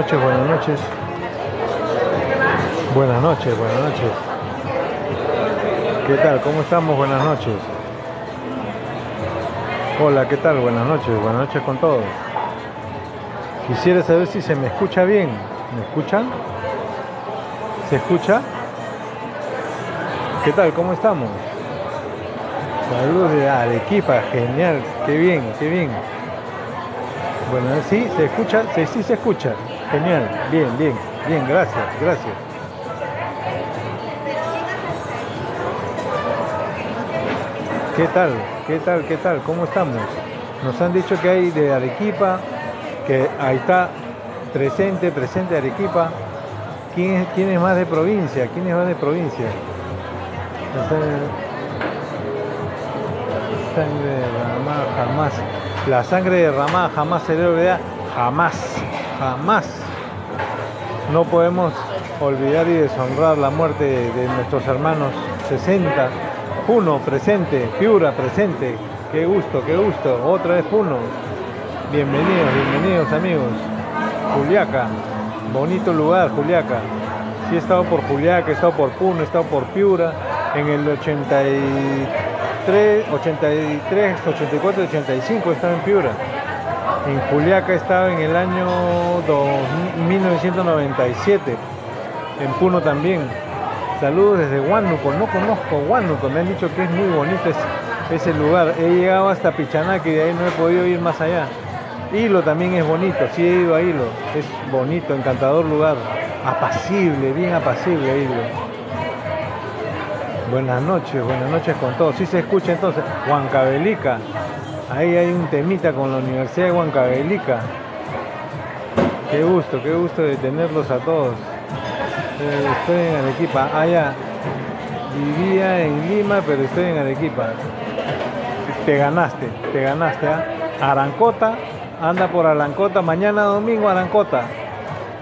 noches, buenas noches. Buenas noches, buenas noches. ¿Qué tal? ¿Cómo estamos? Buenas noches. Hola, ¿qué tal? Buenas noches con todos. Quisiera saber si se me escucha bien. ¿Me escuchan? ¿Se escucha? ¿Qué tal? ¿Cómo estamos? Saludos de Arequipa, genial, qué bien, qué bien. Bueno, sí, se escucha, sí, sí se escucha. Genial, bien, bien, bien, gracias, gracias. ¿Qué tal? ¿Qué tal? ¿Qué tal? ¿Cómo estamos? Nos han dicho que hay de Arequipa, que ahí está presente Arequipa. ¿Quién es más de provincia? ¿Quién es más de provincia? La sangre derramada jamás. La sangre derramada jamás se le olvida. Jamás, jamás. No podemos olvidar y deshonrar la muerte de nuestros hermanos 60. Puno presente, Piura presente. Qué gusto, qué gusto. Otra vez Puno. Bienvenidos, bienvenidos amigos. Juliaca, bonito lugar, Juliaca. Sí he estado por Juliaca, he estado por Puno, he estado por Piura. En el 83, 84, 85 estaba en Piura. En Juliaca estaba en el año 1997. En Puno también. Saludos desde Huánuco. No conozco Huánuco. Me han dicho que es muy bonito ese lugar. He llegado hasta Pichanaki y de ahí no he podido ir más allá. Hilo también es bonito. Sí he ido a Hilo. Es bonito, encantador lugar. Apacible, bien apacible Hilo. Buenas noches con todos. Sí se escucha entonces. Huancavelica. Ahí hay un temita con la Universidad de Huancavelica. Qué gusto de tenerlos a todos. Estoy en Arequipa. Ya. Vivía en Lima, pero estoy en Arequipa. Te ganaste, ¿ah? Arancota, anda por Arancota. Mañana domingo Arancota.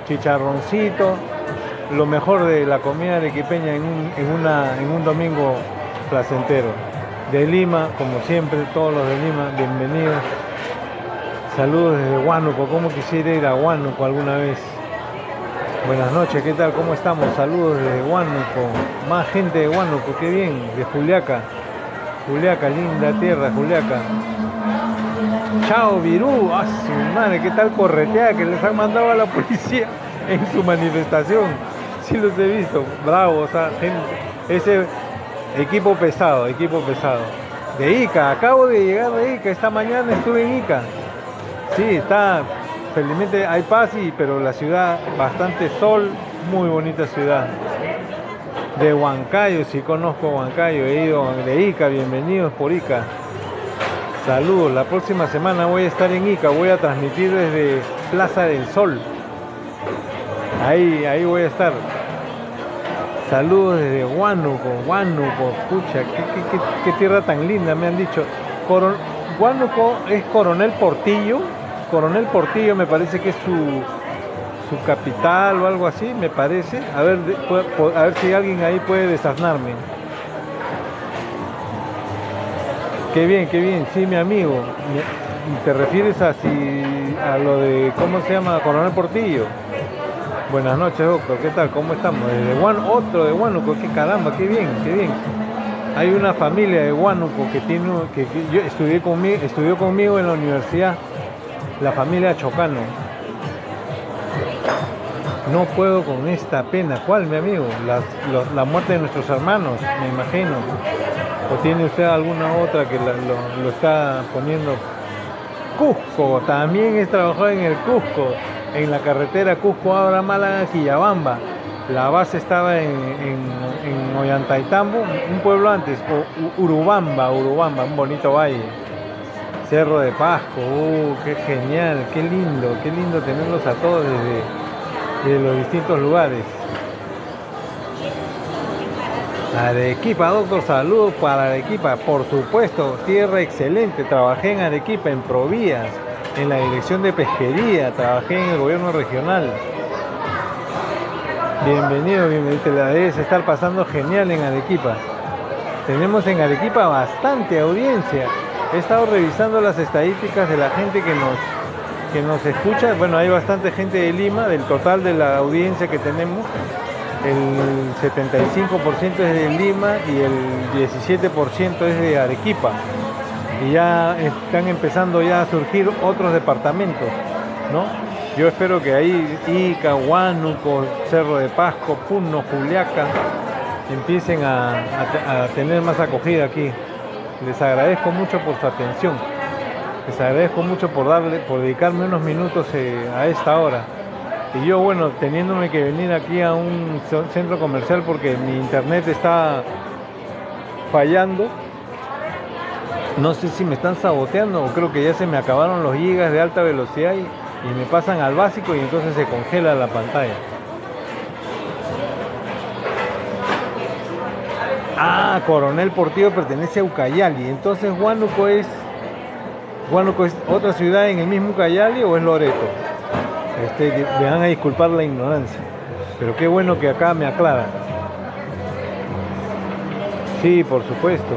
Chicharroncito. Lo mejor de la comida arequipeña en un domingo placentero. De Lima, como siempre, todos los de Lima, bienvenidos. Saludos desde Huánuco, como quisiera ir a Huánuco alguna vez. Buenas noches, ¿qué tal? ¿Cómo estamos? Saludos desde Huánuco. Más gente de Huánuco, qué bien, de Juliaca. Juliaca, linda tierra, Juliaca. Chao, Virú. ¡Ah, su madre! ¿Qué tal corretea que les han mandado a la policía en su manifestación? Sí los he visto. Bravo, o sea, gente. Ese equipo pesado. De Ica, acabo de llegar de Ica. Esta mañana estuve en Ica. Sí, está. Felizmente hay paz, pero la ciudad, bastante sol, muy bonita ciudad. De Huancayo, sí conozco Huancayo, he ido de Ica, bienvenidos por Ica. Saludos, la próxima semana voy a estar en Ica, voy a transmitir desde Plaza del Sol. Ahí voy a estar. Saludos desde Huánuco, escucha, qué tierra tan linda, me han dicho. Huánuco es Coronel Portillo me parece que es su capital o algo así, me parece. A ver si alguien ahí puede desasnarme. Qué bien, sí, mi amigo. ¿Te refieres a lo de, ¿cómo se llama? Coronel Portillo. Buenas noches, doctor. ¿Qué tal? ¿Cómo estamos? Otro de Huánuco. Qué caramba, qué bien. Hay una familia de Huánuco que yo estudió conmigo en la universidad. La familia Chocano. No puedo con esta pena. ¿Cuál, mi amigo? La muerte de nuestros hermanos, me imagino. ¿O tiene usted alguna otra que lo está poniendo? Cusco, también he trabajado en el Cusco, en la carretera Cusco, ahora Málaga, Quillabamba. La base estaba en Ollantaytambo, un pueblo antes, Urubamba, un bonito valle. Cerro de Pasco, qué genial, qué lindo tenerlos a todos desde los distintos lugares. Arequipa, doctor, saludos para Arequipa, por supuesto, tierra excelente. Trabajé en Arequipa, en Provías, en la dirección de pesquería, trabajé en el gobierno regional. Bienvenido, te la debes estar pasando genial en Arequipa. Tenemos en Arequipa bastante audiencia. He estado revisando las estadísticas de la gente que nos escucha. Bueno, hay bastante gente de Lima, del total de la audiencia que tenemos, el 75% es de Lima y el 17% es de Arequipa. Y ya están empezando ya a surgir otros departamentos, ¿no? Yo espero que ahí Ica, Huánuco, Cerro de Pasco, Puno, Juliaca empiecen a tener más acogida aquí. Les agradezco mucho por su atención. Les agradezco mucho por dedicarme unos minutos a esta hora. Y yo, bueno, teniéndome que venir aquí a un centro comercial porque mi internet está fallando. No sé si me están saboteando o creo que ya se me acabaron los gigas de alta velocidad y me pasan al básico y entonces se congela la pantalla. Ah, Coronel Portillo pertenece a Ucayali. Entonces Huánuco es otra ciudad en el mismo Ucayali o es Loreto. Me van a disculpar la ignorancia, pero qué bueno que acá me aclaran. Sí, por supuesto.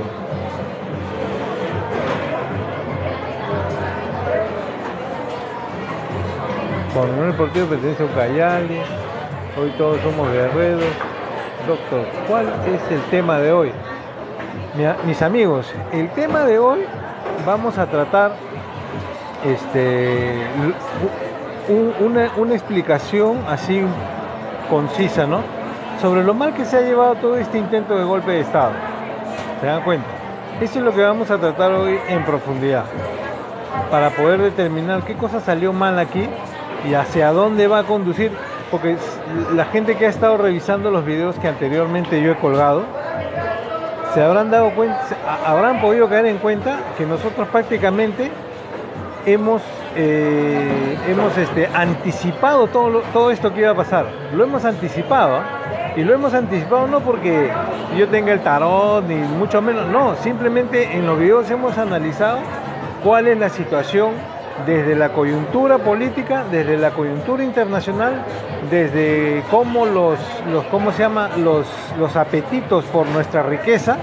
Coronel Portillo pertenece a Ucayali. Hoy todos somos guerreros. Doctor, ¿cuál es el tema de hoy? Mis amigos, el tema de hoy vamos a tratar una explicación así concisa, ¿no? Sobre lo mal que se ha llevado todo este intento de golpe de Estado. ¿Se dan cuenta? Eso es lo que vamos a tratar hoy en profundidad, para poder determinar qué cosa salió mal aquí y hacia dónde va a conducir, porque la gente que ha estado revisando los videos que anteriormente yo he colgado, se habrán dado cuenta, habrán podido caer en cuenta que nosotros prácticamente hemos anticipado todo esto que iba a pasar. Lo hemos anticipado, ¿eh? Y lo hemos anticipado no porque yo tenga el tarot, ni mucho menos, no, simplemente en los videos hemos analizado cuál es la situación desde la coyuntura política, desde la coyuntura internacional, desde cómo los apetitos por nuestra riqueza,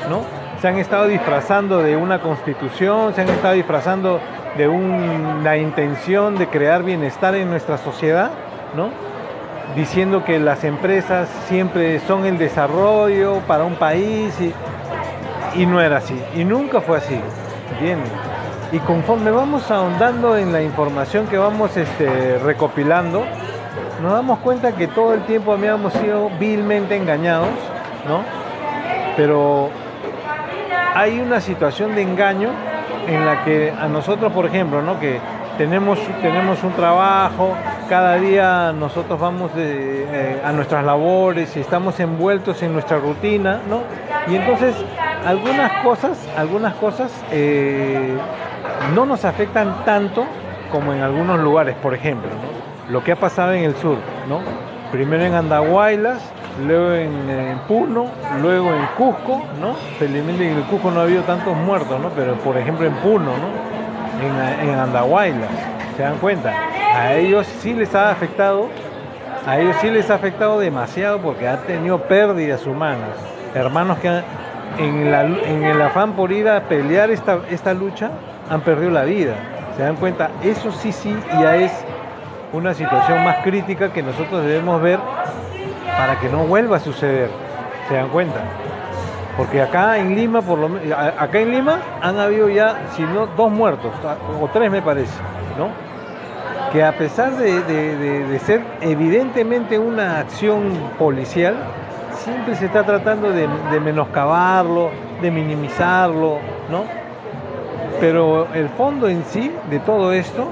¿no? Se han estado disfrazando de una constitución, se han estado disfrazando de una intención de crear bienestar en nuestra sociedad, ¿no? Diciendo que las empresas siempre son el desarrollo para un país y no era así, y nunca fue así, ¿entienden? Y conforme vamos ahondando en la información que vamos recopilando, nos damos cuenta que todo el tiempo habíamos sido vilmente engañados, ¿no? Pero hay una situación de engaño en la que a nosotros, por ejemplo, ¿no? Que tenemos un trabajo, cada día nosotros vamos a nuestras labores y estamos envueltos en nuestra rutina, ¿no? Y entonces algunas cosas no nos afectan tanto como en algunos lugares, por ejemplo, ¿no? Lo que ha pasado en el sur, ¿no? Primero en Andahuaylas, luego en Puno, luego en Cusco, ¿no? Felizmente en el Cusco no ha habido tantos muertos, ¿no? Pero por ejemplo en Puno, ¿no? En Andahuaylas, ¿se dan cuenta? A ellos sí les ha afectado demasiado porque han tenido pérdidas humanas. Hermanos que en el afán por ir a pelear esta lucha han perdido la vida. ¿Se dan cuenta? Eso sí ya es una situación más crítica que nosotros debemos ver para que no vuelva a suceder. ¿Se dan cuenta? Porque acá en Lima, han habido ya, si no, 2 muertos, o 3 me parece, ¿no? Que a pesar de ser evidentemente una acción policial, siempre se está tratando de menoscabarlo, de minimizarlo, ¿no? Pero el fondo en sí de todo esto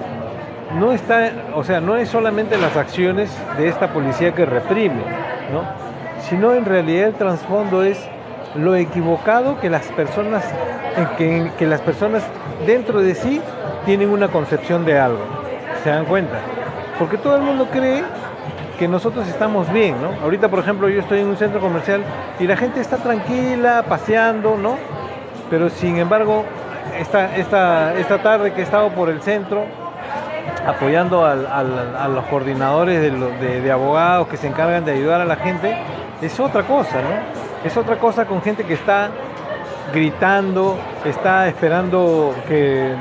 no es solamente las acciones de esta policía que reprime, ¿no? Sino en realidad el trasfondo es lo equivocado que las personas dentro de sí tienen una concepción de algo. ¿Se dan cuenta? Porque todo el mundo cree que nosotros estamos bien, ¿no? Ahorita, por ejemplo, yo estoy en un centro comercial y la gente está tranquila, paseando, ¿no? Pero sin embargo, esta tarde que he estado por el centro apoyando a los coordinadores de abogados que se encargan de ayudar a la gente, es otra cosa, ¿no? Es otra cosa con gente que está gritando, está esperando que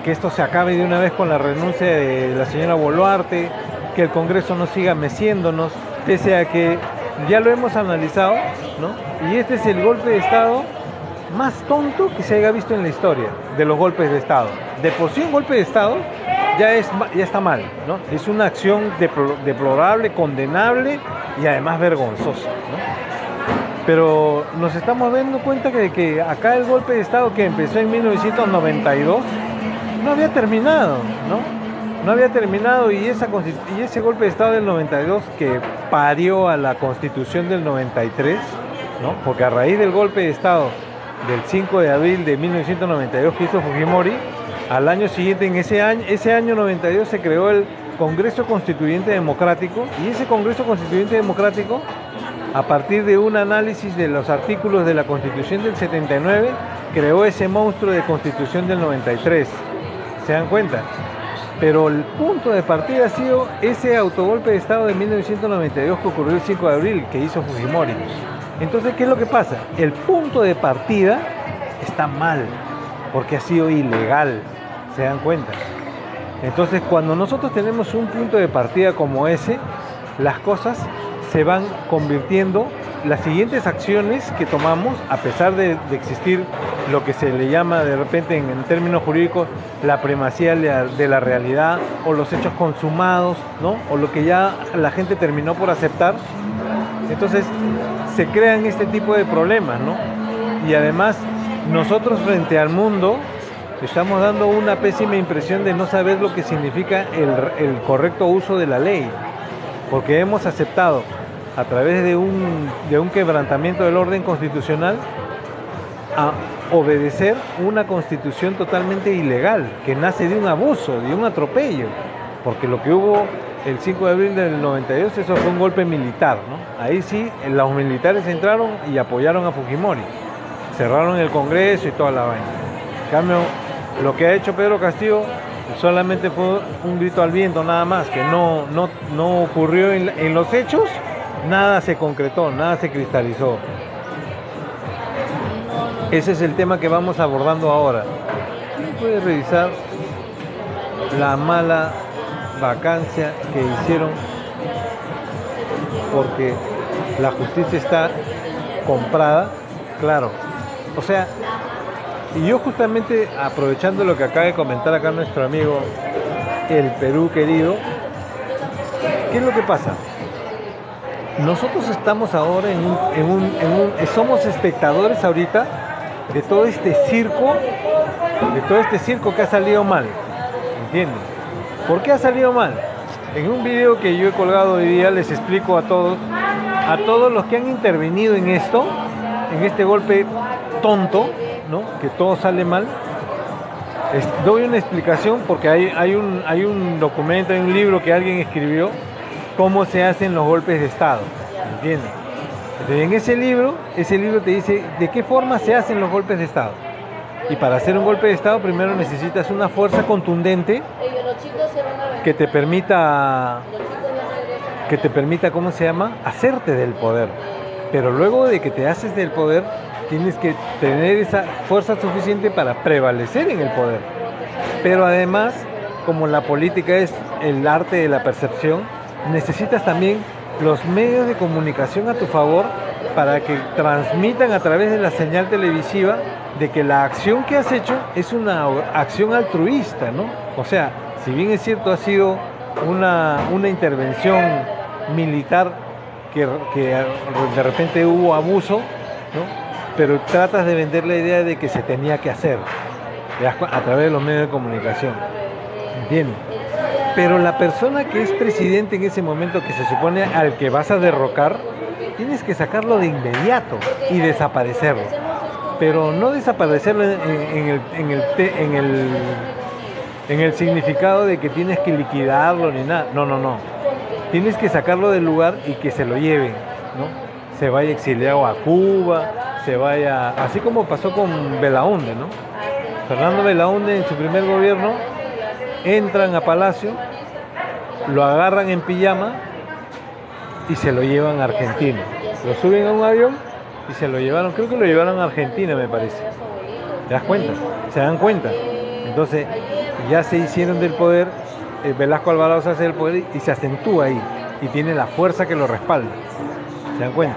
esto se acabe de una vez con la renuncia de la señora Boluarte, que el Congreso no siga meciéndonos, pese a que ya lo hemos analizado, ¿no? Y este es el golpe de Estado más tonto que se haya visto en la historia de los golpes de Estado. De por sí un golpe de Estado ya está mal, ¿no? Es una acción deplorable, condenable y además vergonzosa, ¿no? Pero nos estamos dando cuenta que acá el golpe de Estado que empezó en 1992 no había terminado, ¿no? No había terminado y ese golpe de Estado del 92 que parió a la Constitución del 93, ¿no? Porque a raíz del golpe de Estado del 5 de abril de 1992 que hizo Fujimori, al año siguiente, en ese año 92 se creó el Congreso Constituyente Democrático, y ese Congreso Constituyente Democrático, a partir de un análisis de los artículos de la Constitución del 79, creó ese monstruo de Constitución del 93. ¿Se dan cuenta? Pero el punto de partida ha sido ese autogolpe de Estado de 1992 que ocurrió el 5 de abril, que hizo Fujimori. Entonces, ¿qué es lo que pasa? El punto de partida está mal, porque ha sido ilegal. ¿Se dan cuenta? Entonces, cuando nosotros tenemos un punto de partida como ese, las cosas se van convirtiendo, las siguientes acciones que tomamos, a pesar de existir lo que se le llama de repente en términos jurídicos la primacía de la realidad o los hechos consumados, ¿no? O lo que ya la gente terminó por aceptar, entonces se crean este tipo de problemas, ¿no? Y además nosotros frente al mundo estamos dando una pésima impresión de no saber lo que significa el correcto uso de la ley, porque hemos aceptado a través de un quebrantamiento del orden constitucional a obedecer una constitución totalmente ilegal, que nace de un abuso, de un atropello, porque lo que hubo el 5 de abril del 92, eso fue un golpe militar, ¿no? Ahí sí, los militares entraron y apoyaron a Fujimori, cerraron el Congreso y toda la vaina. En cambio, lo que ha hecho Pedro Castillo solamente fue un grito al viento, nada más, que no ocurrió en los hechos. Nada se concretó, nada se cristalizó. Ese es el tema que vamos abordando ahora. Puede revisar la mala vacancia que hicieron, porque la justicia está comprada, claro. O sea, y yo justamente aprovechando lo que acaba de comentar acá nuestro amigo el Perú querido, ¿qué es lo que pasa? Nosotros estamos ahora somos espectadores ahorita de todo este circo que ha salido mal, ¿entienden? ¿Por qué ha salido mal? En un video que yo he colgado hoy día les explico a todos los que han intervenido en esto, en este golpe tonto, ¿no? Que todo sale mal. Doy una explicación porque hay un documento, hay un libro que alguien escribió, cómo se hacen los golpes de Estado, ¿entiendes? Entonces, en ese libro te dice de qué forma se hacen los golpes de Estado. Y para hacer un golpe de Estado primero necesitas una fuerza contundente que te permita, ¿cómo se llama? Hacerte del poder. Pero luego de que te haces del poder, tienes que tener esa fuerza suficiente para prevalecer en el poder. Pero además, como la política es el arte de la percepción, necesitas también los medios de comunicación a tu favor para que transmitan a través de la señal televisiva de que la acción que has hecho es una acción altruista, ¿no? O sea, si bien es cierto ha sido una intervención militar que de repente hubo abuso, ¿no? Pero tratas de vender la idea de que se tenía que hacer a través de los medios de comunicación, ¿entiendes? Pero la persona que es presidente en ese momento, que se supone al que vas a derrocar, tienes que sacarlo de inmediato y desaparecerlo. Pero no desaparecerlo en el significado de que tienes que liquidarlo ni nada. No. Tienes que sacarlo del lugar y que se lo lleven, ¿no? Se vaya exiliado a Cuba, se vaya, así como pasó con Belaúnde, ¿no? Fernando Belaúnde en su primer gobierno entran a Palacio, lo agarran en pijama y se lo llevan a Argentina. Lo suben a un avión y se lo llevaron, creo que lo llevaron a Argentina, me parece. ¿Te das cuenta? ¿Se dan cuenta? Entonces, ya se hicieron del poder, Velasco Alvarado se hace del poder y se acentúa ahí, y tiene la fuerza que lo respalda. ¿Se dan cuenta?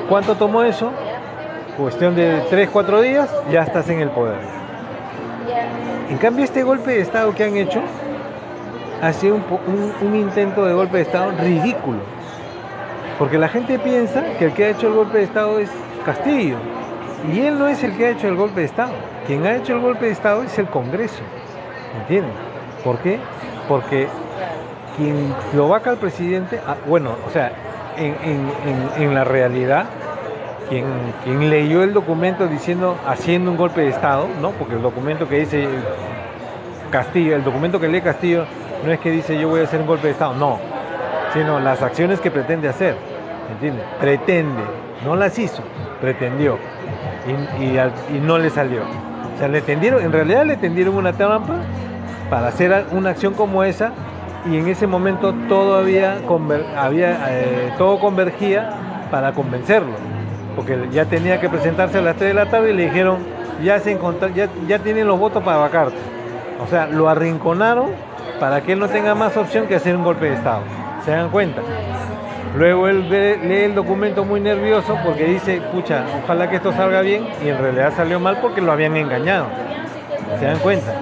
¿Cuánto tomó eso? Cuestión de 3, 4 días, ya estás en el poder. En cambio, este golpe de Estado que han hecho ha sido un intento de golpe de Estado ridículo. Porque la gente piensa que el que ha hecho el golpe de Estado es Castillo. Y él no es el que ha hecho el golpe de Estado. Quien ha hecho el golpe de Estado es el Congreso. ¿Entienden? ¿Por qué? Porque quien lo vaca al presidente, en la realidad, quien leyó el documento diciendo, haciendo un golpe de Estado, ¿no? Porque el documento que dice Castillo, el documento que lee Castillo, no es que dice yo voy a hacer un golpe de Estado, no, sino las acciones que pretende hacer, ¿entiendes? Pretende, no las hizo, pretendió, y no le salió. O sea, en realidad le tendieron una trampa para hacer una acción como esa, y en ese momento todo convergía para convencerlo, porque ya tenía que presentarse a las 3 de la tarde y le dijeron, ya tienen los votos para vacarte. O sea, lo arrinconaron para que él no tenga más opción que hacer un golpe de Estado. ¿Se dan cuenta? Luego él lee el documento muy nervioso porque dice, pucha, ojalá que esto salga bien, y en realidad salió mal porque lo habían engañado. ¿Se dan cuenta?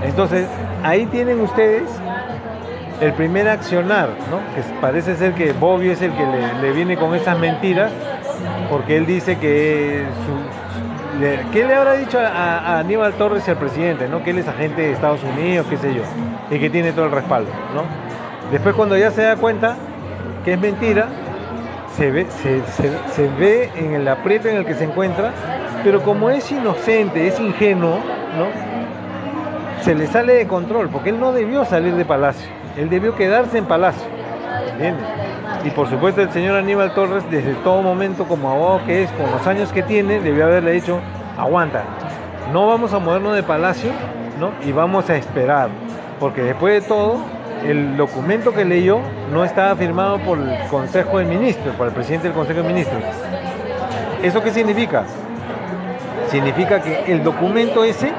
Entonces, ahí tienen ustedes el primer accionar, ¿no? Que parece ser que Bobbio es el que le viene con esas mentiras, porque él dice que ¿qué le habrá dicho a Aníbal Torres y al presidente, ¿no? Que él es agente de Estados Unidos, qué sé yo, y que tiene todo el respaldo, ¿no? Después, cuando ya se da cuenta que es mentira, se ve en el aprieto en el que se encuentra, pero como es inocente, es ingenuo, ¿no? Se le sale de control, porque él no debió salir de Palacio, él debió quedarse en Palacio, ¿entiendes? Y por supuesto el señor Aníbal Torres, desde todo momento, como abogado que es, con los años que tiene, debió haberle dicho, aguanta, no vamos a movernos de Palacio, ¿no? Y vamos a esperar, porque después de todo, el documento que leyó no estaba firmado por el Consejo de Ministros, por el presidente del Consejo de Ministros. ¿Eso qué significa? Significa que el documento ese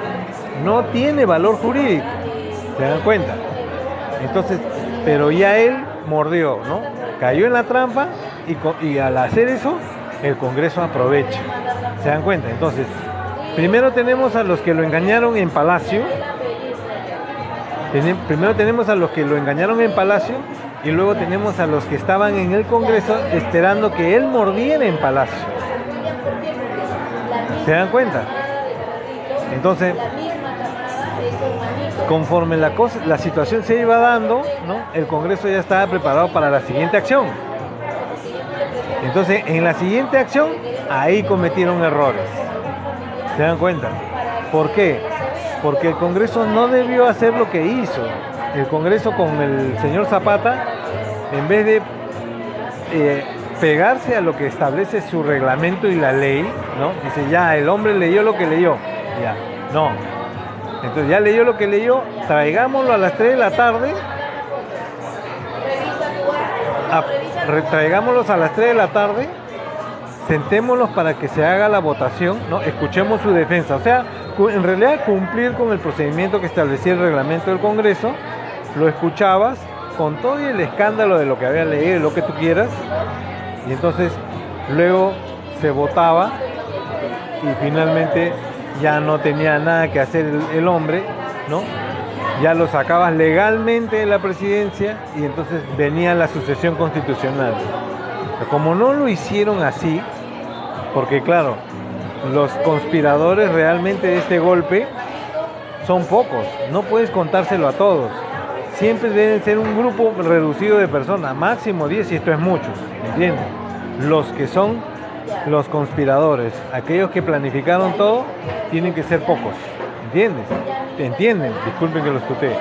no tiene valor jurídico, ¿se dan cuenta? Entonces, pero ya él mordió, ¿no? Cayó en la trampa, y al hacer eso, el Congreso aprovecha. ¿Se dan cuenta? Entonces, primero tenemos a los que lo engañaron en Palacio. Primero tenemos a los que lo engañaron en Palacio, y luego tenemos a los que estaban en el Congreso esperando que él mordiera en Palacio. ¿Se dan cuenta? Entonces, conforme la situación se iba dando, ¿no? El Congreso ya estaba preparado para la siguiente acción. Entonces, en la siguiente acción, ahí cometieron errores. ¿Se dan cuenta? ¿Por qué? Porque el Congreso no debió hacer lo que hizo. El Congreso, con el señor Zapata, en vez de pegarse a lo que establece su reglamento y la ley, ¿no? Dice, ya, el hombre leyó lo que leyó. Ya, no. Entonces ya leyó lo que leyó, traigámoslo a las 3 de la tarde, traigámoslos a las 3 de la tarde, sentémoslos para que se haga la votación, ¿no? Escuchemos su defensa. O sea, en realidad cumplir con el procedimiento que establecía el reglamento del Congreso, lo escuchabas con todo y el escándalo de lo que había leído, lo que tú quieras, y entonces luego se votaba, y finalmente ya no tenía nada que hacer el hombre, ¿no? Ya lo sacabas legalmente de la presidencia, y entonces venía la sucesión constitucional. Pero como no lo hicieron así, porque claro, los conspiradores realmente de este golpe son pocos, no puedes contárselo a todos. Siempre deben ser un grupo reducido de personas, máximo 10, y esto es mucho, ¿entiendes? Los que son los conspiradores, aquellos que planificaron todo, tienen que ser pocos, ¿entiendes? ¿Entienden? Disculpen que los tutee.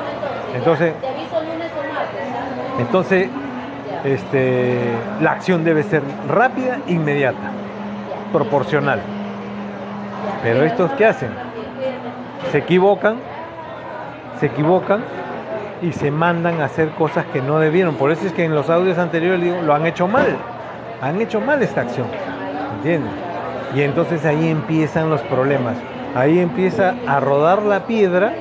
Entonces, la acción debe ser rápida, inmediata, proporcional. Pero estos, ¿qué hacen? Se equivocan y se mandan a hacer cosas que no debieron. Por eso es que en los audios anteriores digo, lo han hecho mal esta acción. ¿entiendes? Y entonces ahí empiezan los problemas. Ahí empieza a rodar la piedra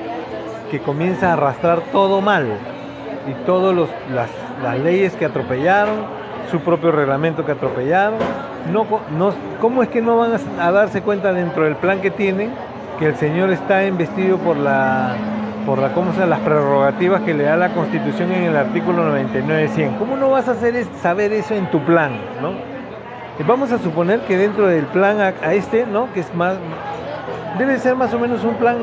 que comienza a arrastrar todo mal. Y todas las leyes que atropellaron, su propio reglamento que atropellaron. ¿Cómo es que no van a darse cuenta dentro del plan que tienen que el señor está investido por ¿cómo se llama? Las prerrogativas que le da la Constitución en el artículo 99-100? ¿Cómo no vas a saber eso en tu plan, ¿no? Y vamos a suponer que dentro del plan ¿no? Que es más, debe ser más o menos un plan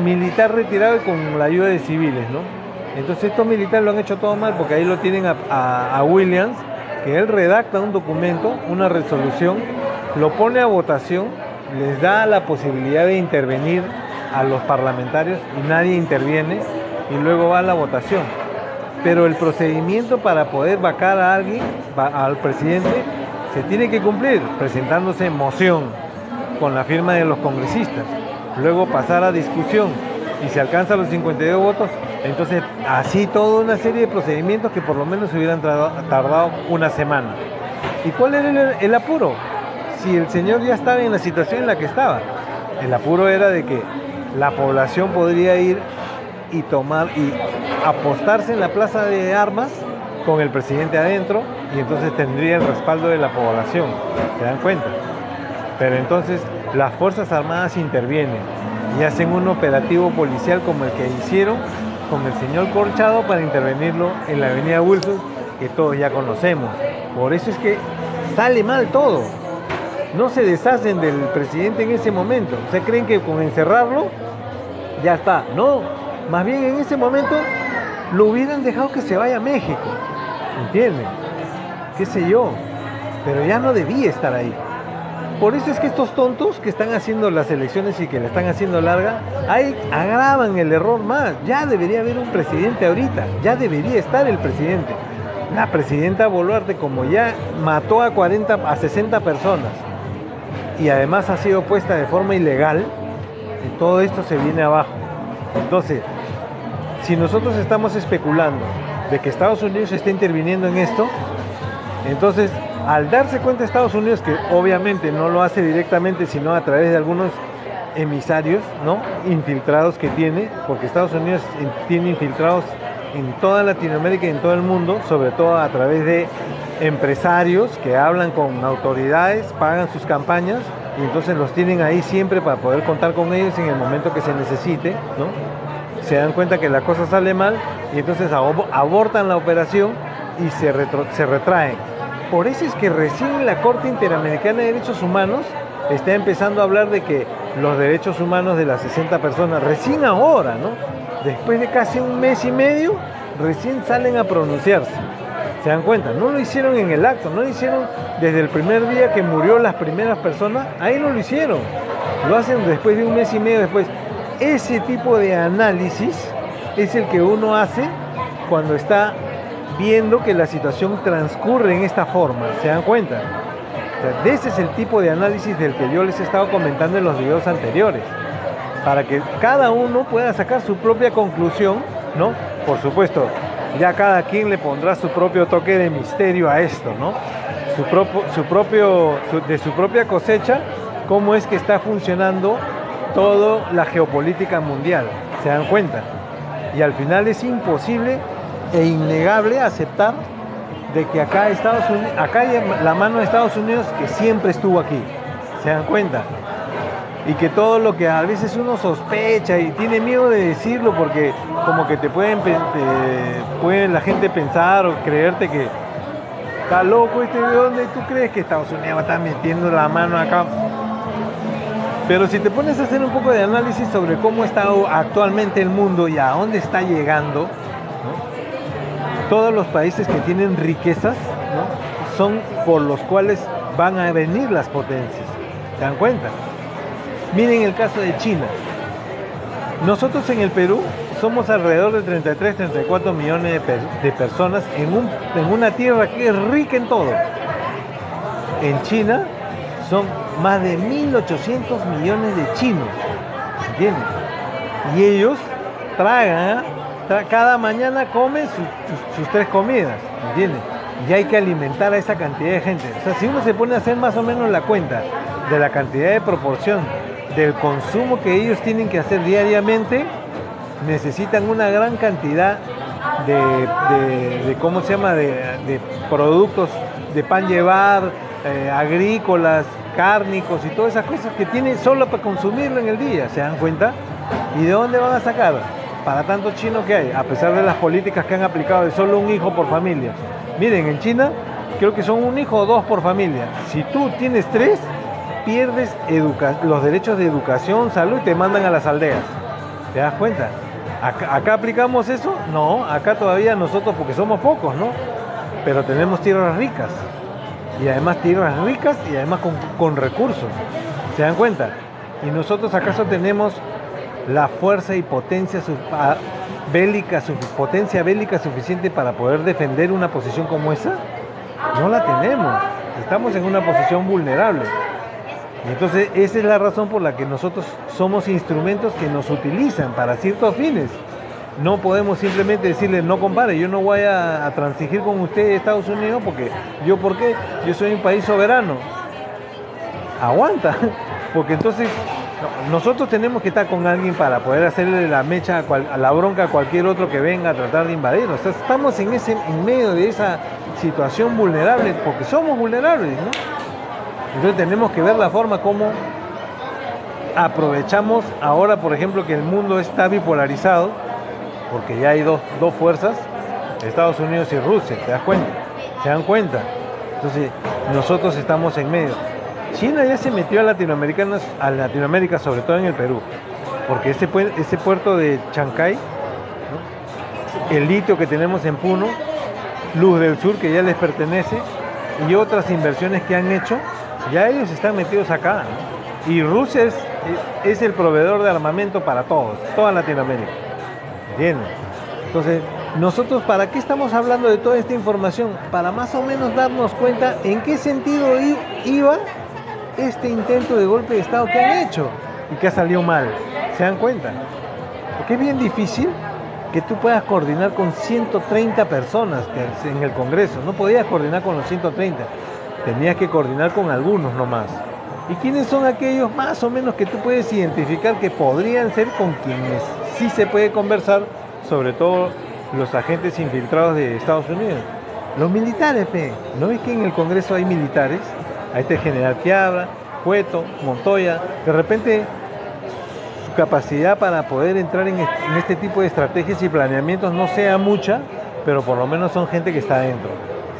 militar retirado y con la ayuda de civiles, ¿no? Entonces estos militares lo han hecho todo mal porque ahí lo tienen a Williams, que él redacta un documento, una resolución, lo pone a votación, les da la posibilidad de intervenir a los parlamentarios y nadie interviene y luego va a la votación. Pero el procedimiento para poder vacar a alguien, al presidente, se tiene que cumplir presentándose moción con la firma de los congresistas, luego pasar a discusión y si alcanza los 52 votos, entonces así toda una serie de procedimientos que por lo menos hubieran tardado una semana. ¿Y cuál era el apuro? Si el señor ya estaba en la situación en la que estaba, el apuro era de que la población podría ir y apostarse en la plaza de armas con el presidente adentro y entonces tendría el respaldo de la población, ¿se dan cuenta? Pero entonces las Fuerzas Armadas intervienen y hacen un operativo policial como el que hicieron con el señor Corchado para intervenirlo en la avenida Wilson, que todos ya conocemos. Por eso es que sale mal todo. No se deshacen del presidente en ese momento. O sea, creen que con encerrarlo ya está. No, más bien en ese momento lo hubieran dejado que se vaya a México. ¿Entienden? ¿Qué sé yo? Pero ya no debía estar ahí. Por eso es que estos tontos que están haciendo las elecciones y que la están haciendo larga, ahí agravan el error más. Ya debería haber un presidente ahorita. Ya debería estar el presidente. La presidenta Boluarte, como ya mató a 60 personas y además ha sido puesta de forma ilegal, todo esto se viene abajo. Entonces, si nosotros estamos especulando de que Estados Unidos está interviniendo en esto, entonces al darse cuenta Estados Unidos, que obviamente no lo hace directamente, sino a través de algunos emisarios, ¿no?, infiltrados que tiene, porque Estados Unidos tiene infiltrados en toda Latinoamérica y en todo el mundo, sobre todo a través de empresarios que hablan con autoridades, pagan sus campañas y entonces los tienen ahí siempre para poder contar con ellos en el momento que se necesite, ¿no? Se dan cuenta que la cosa sale mal y entonces abortan la operación y se retraen. Por eso es que recién la Corte Interamericana de Derechos Humanos está empezando a hablar de que los derechos humanos de las 60 personas, recién ahora, ¿no?, después de casi un mes y medio, recién salen a pronunciarse. ¿Se dan cuenta? No lo hicieron en el acto, no lo hicieron desde el primer día que murió las primeras personas, ahí no lo hicieron. Lo hacen después de un mes y medio después. Ese tipo de análisis es el que uno hace cuando está viendo que la situación transcurre en esta forma. ¿Se dan cuenta? O sea, ese es el tipo de análisis del que yo les he estado comentando en los videos anteriores, para que cada uno pueda sacar su propia conclusión, ¿no? Por supuesto, ya cada quien le pondrá su propio toque de misterio a esto, ¿no? De su propia cosecha, cómo es que está funcionando toda la geopolítica mundial. ¿Se dan cuenta? Y al final es imposible e innegable aceptar de que acá hay la mano de Estados Unidos que siempre estuvo aquí. ¿Se dan cuenta? Y que todo lo que a veces uno sospecha y tiene miedo de decirlo porque como que te puede la gente pensar o creerte que está loco ¿de dónde tú crees que Estados Unidos va a estar metiendo la mano acá? Pero si te pones a hacer un poco de análisis sobre cómo está actualmente el mundo y a dónde está llegando, ¿no?, todos los países que tienen riquezas, ¿no?, son por los cuales van a venir las potencias. ¿Se dan cuenta? Miren el caso de China. Nosotros en el Perú somos alrededor de 33, 34 millones de personas en una tierra que es rica en todo. En China son más de 1.800 millones de chinos, ¿entiendes? Y ellos tragan, cada mañana comen sus 3 comidas, ¿entiendes? y hay que alimentar a esa cantidad de gente. O sea, si uno se pone a hacer más o menos la cuenta de la cantidad de proporción del consumo que ellos tienen que hacer diariamente, necesitan una gran cantidad de ¿cómo se llama? De productos de pan llevar, agrícolas, cárnicos y todas esas cosas que tienen solo para consumirlo en el día, ¿se dan cuenta? ¿Y de dónde van a sacar? Para tanto chino que hay, a pesar de las políticas que han aplicado de solo un hijo por familia. Miren, en China creo que son un hijo o dos por familia. Si tú tienes tres, pierdes los derechos de educación, salud y te mandan a las aldeas. ¿Te das cuenta? ¿Acá aplicamos eso? No, acá todavía nosotros, porque somos pocos, ¿no? Pero tenemos tierras ricas. Y además tierras ricas y además con recursos. ¿Se dan cuenta? ¿Y nosotros acaso tenemos la fuerza y potencia bélica suficiente para poder defender una posición como esa? No la tenemos. Estamos en una posición vulnerable. Y entonces esa es la razón por la que nosotros somos instrumentos que nos utilizan para ciertos fines. No podemos simplemente decirle, no compadre, yo no voy a transigir con usted Estados Unidos porque ¿por qué? Yo soy un país soberano. Aguanta, porque entonces nosotros tenemos que estar con alguien para poder hacerle la mecha a la bronca a cualquier otro que venga a tratar de invadir. O sea, estamos en medio de esa situación vulnerable, porque somos vulnerables, ¿no? Entonces tenemos que ver la forma como aprovechamos ahora, por ejemplo, que el mundo está bipolarizado, porque ya hay dos fuerzas, Estados Unidos y Rusia, ¿te das cuenta? ¿Se dan cuenta? Entonces, nosotros estamos en medio. China ya se metió a Latinoamérica, sobre todo en el Perú, porque ese puerto de Chancay, ¿no? El litio que tenemos en Puno, Luz del Sur, que ya les pertenece, y otras inversiones que han hecho, ya ellos están metidos acá, ¿no? Y Rusia es el proveedor de armamento para toda Latinoamérica. ¿Entienden? Entonces, nosotros, ¿para qué estamos hablando de toda esta información? Para más o menos darnos cuenta en qué sentido iba este intento de golpe de Estado que han hecho y que ha salido mal. ¿Se dan cuenta? Porque es bien difícil que tú puedas coordinar con 130 personas que en el Congreso. No podías coordinar con los 130. Tenías que coordinar con algunos nomás. ¿Y quiénes son aquellos más o menos que tú puedes identificar que podrían ser con quienes sí se puede conversar, sobre todo los agentes infiltrados de Estados Unidos? Los militares, ¿no ves que en el Congreso hay militares? Ahí está el general Quiabra, Cueto, Montoya. De repente su capacidad para poder entrar en este tipo de estrategias y planeamientos no sea mucha, pero por lo menos son gente que está adentro.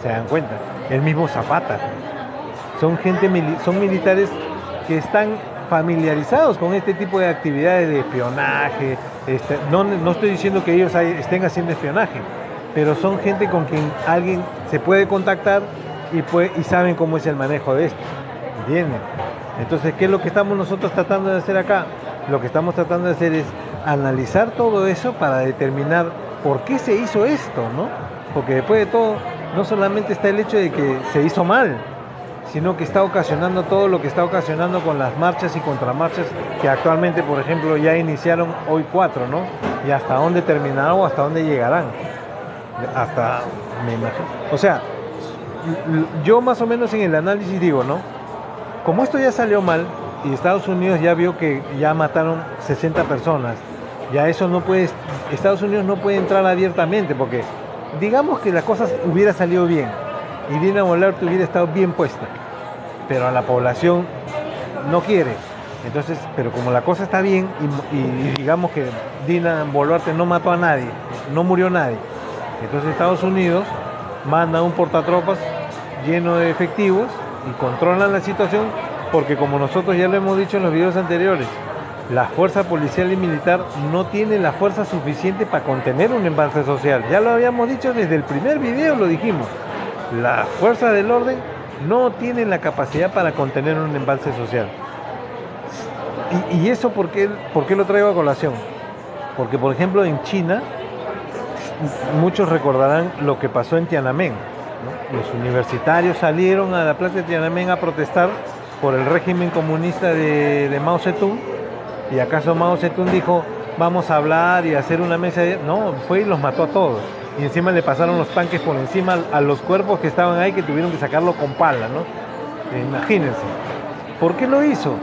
¿Se dan cuenta? El mismo Zapata. Son militares que están familiarizados con este tipo de actividades de espionaje. No estoy diciendo que ellos estén haciendo espionaje, pero son gente con quien alguien se puede contactar y saben cómo es el manejo de esto. ¿Entienden? Entonces, ¿qué es lo que estamos nosotros tratando de hacer acá? Lo que estamos tratando de hacer es analizar todo eso para determinar por qué se hizo esto, ¿no? Porque después de todo, no solamente está el hecho de que se hizo mal, sino que está ocasionando todo lo que está ocasionando con las marchas y contramarchas que actualmente, por ejemplo, ya iniciaron hoy 4, ¿no? Y hasta dónde terminarán o hasta dónde llegarán. Me imagino. O sea, yo más o menos en el análisis digo, ¿no? Como esto ya salió mal y Estados Unidos ya vio que ya mataron 60 personas, ya eso no puede, Estados Unidos no puede entrar abiertamente, porque digamos que la cosa hubiera salido bien y Dina Boluarte hubiera estado bien puesta, pero a la población no quiere. Entonces, pero como la cosa está bien y digamos que Dina Boluarte no mató a nadie, no murió nadie, entonces Estados Unidos manda un portatropas lleno de efectivos y controlan la situación, porque como nosotros ya lo hemos dicho en los videos anteriores, la fuerza policial y militar no tiene la fuerza suficiente para contener un embalse social. Ya lo habíamos dicho desde el primer video, lo dijimos. Las fuerzas del orden no tienen la capacidad para contener un embalse social. ¿Y eso por qué lo traigo a colación? Porque, por ejemplo, en China, muchos recordarán lo que pasó en Tiananmen, ¿no? Los universitarios salieron a la plaza de Tiananmen a protestar por el régimen comunista de Mao Zedong. ¿Y acaso Mao Zedong dijo, vamos a hablar y hacer una mesa? No, fue y los mató a todos. y encima le pasaron los tanques por encima a los cuerpos que estaban ahí, que tuvieron que sacarlo con pala, ¿no? Imagínense. ¿Por qué lo hizo?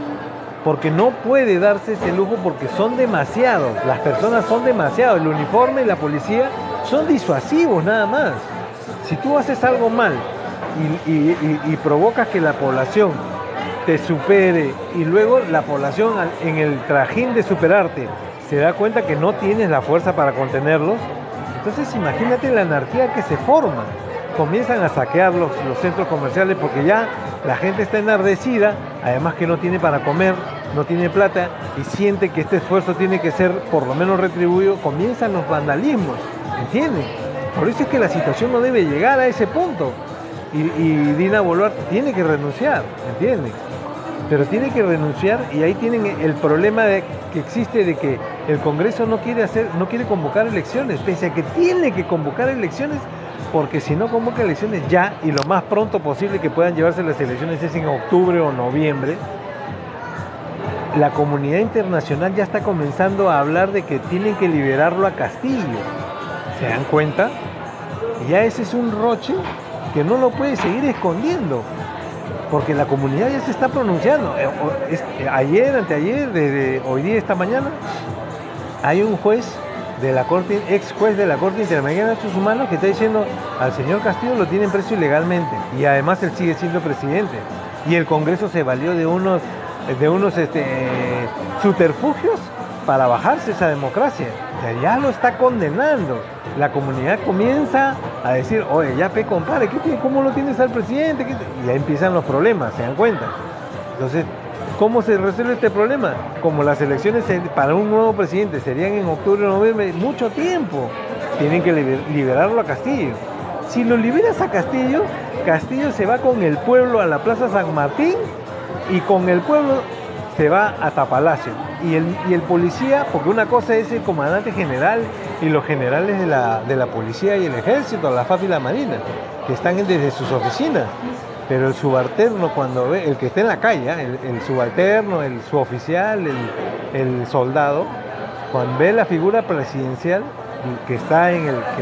Porque no puede darse ese lujo, porque son demasiados, las personas son demasiados, el uniforme y la policía son disuasivos nada más. Si tú haces algo mal y provocas que la población te supere y luego la población en el trajín de superarte se da cuenta que no tienes la fuerza para contenerlos, entonces imagínate la anarquía que se forma. Comienzan a saquear los centros comerciales porque ya la gente está enardecida, además que no tiene para comer, no tiene plata y siente que este esfuerzo tiene que ser por lo menos retribuido. Comienzan los vandalismos, ¿entienden? Por eso es que la situación no debe llegar a ese punto y Dina Boluarte tiene que renunciar, ¿entienden? Pero tiene que renunciar, y ahí tienen el problema que existe de que el Congreso no quiere convocar elecciones, pese a que tiene que convocar elecciones, porque si no convoca elecciones ya, y lo más pronto posible que puedan llevarse las elecciones es en octubre o noviembre, la comunidad internacional ya está comenzando a hablar de que tienen que liberarlo a Castillo. ¿Se dan cuenta? Ya ese es un roche que no lo puede seguir escondiendo, porque la comunidad ya se está pronunciando. Ayer, anteayer, desde hoy día, esta mañana, hay un juez de la Corte, ex juez de la Corte Interamericana de Derechos Humanos, que está diciendo al señor Castillo lo tienen preso ilegalmente, y además él sigue siendo presidente, y el Congreso se valió de unos subterfugios para bajarse esa democracia. O sea, ya lo está condenando. La comunidad comienza a decir, oye, ya compadre, ¿cómo lo tienes al presidente? Y ya empiezan los problemas, ¿se dan cuenta? Entonces, ¿cómo se resuelve este problema? Como las elecciones para un nuevo presidente serían en octubre o noviembre, mucho tiempo. Tienen que liberarlo a Castillo. Si lo liberas a Castillo, Castillo se va con el pueblo a la Plaza San Martín, y con el pueblo se va hasta Palacio. Y el policía, porque una cosa es el comandante general y los generales de la policía y el ejército, la FAP y la Marina, que están desde sus oficinas. Pero el subalterno, cuando ve, el que está en la calle, el subalterno, el suboficial, el soldado, cuando ve la figura presidencial que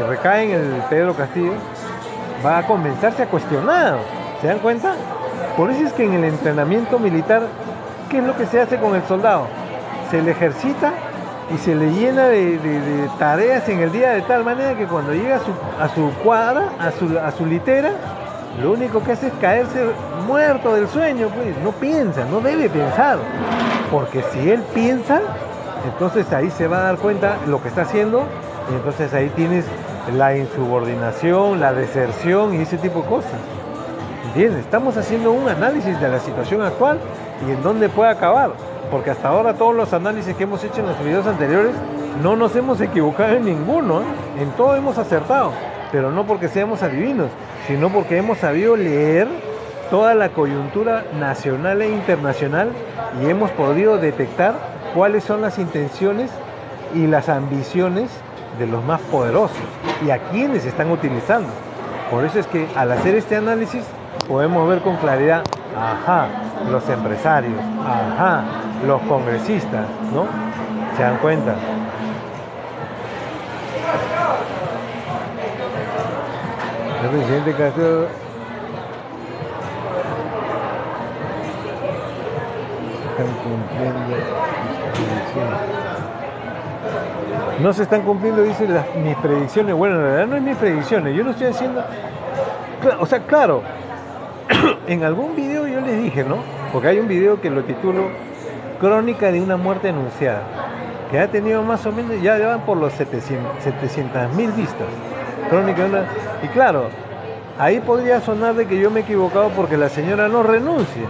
recae en el Pedro Castillo, va a comenzarse a cuestionar. ¿Se dan cuenta? Por eso es que en el entrenamiento militar, ¿qué es lo que se hace con el soldado? Se le ejercita y se le llena de tareas en el día, de tal manera que cuando llega a su cuadra, a su litera, lo único que hace es caerse muerto del sueño, pues no piensa, no debe pensar, porque si él piensa, entonces ahí se va a dar cuenta lo que está haciendo, y entonces ahí tienes la insubordinación, la deserción y ese tipo de cosas. ¿Entiendes? Estamos haciendo un análisis de la situación actual y en dónde puede acabar, porque hasta ahora todos los análisis que hemos hecho en los videos anteriores no nos hemos equivocado en ninguno, ¿eh? En todo hemos acertado, pero no porque seamos adivinos, sino porque hemos sabido leer toda la coyuntura nacional e internacional y hemos podido detectar cuáles son las intenciones y las ambiciones de los más poderosos y a quienes están utilizando. Por eso es que al hacer este análisis podemos ver con claridad, ajá, los empresarios, ajá, los congresistas, ¿no? ¿Se dan cuenta? El presidente Castillo están cumpliendo no se están cumpliendo, dice mis predicciones. Bueno, en realidad no es mis predicciones, yo no estoy haciendo, o sea, claro, en algún video yo les dije, ¿no? Porque hay un video que lo titulo Crónica de una muerte anunciada, que ha tenido más o menos, ya van por los 700.000 vistas. Crónica de una... Y claro, ahí podría sonar de que yo me he equivocado porque la señora no renuncia.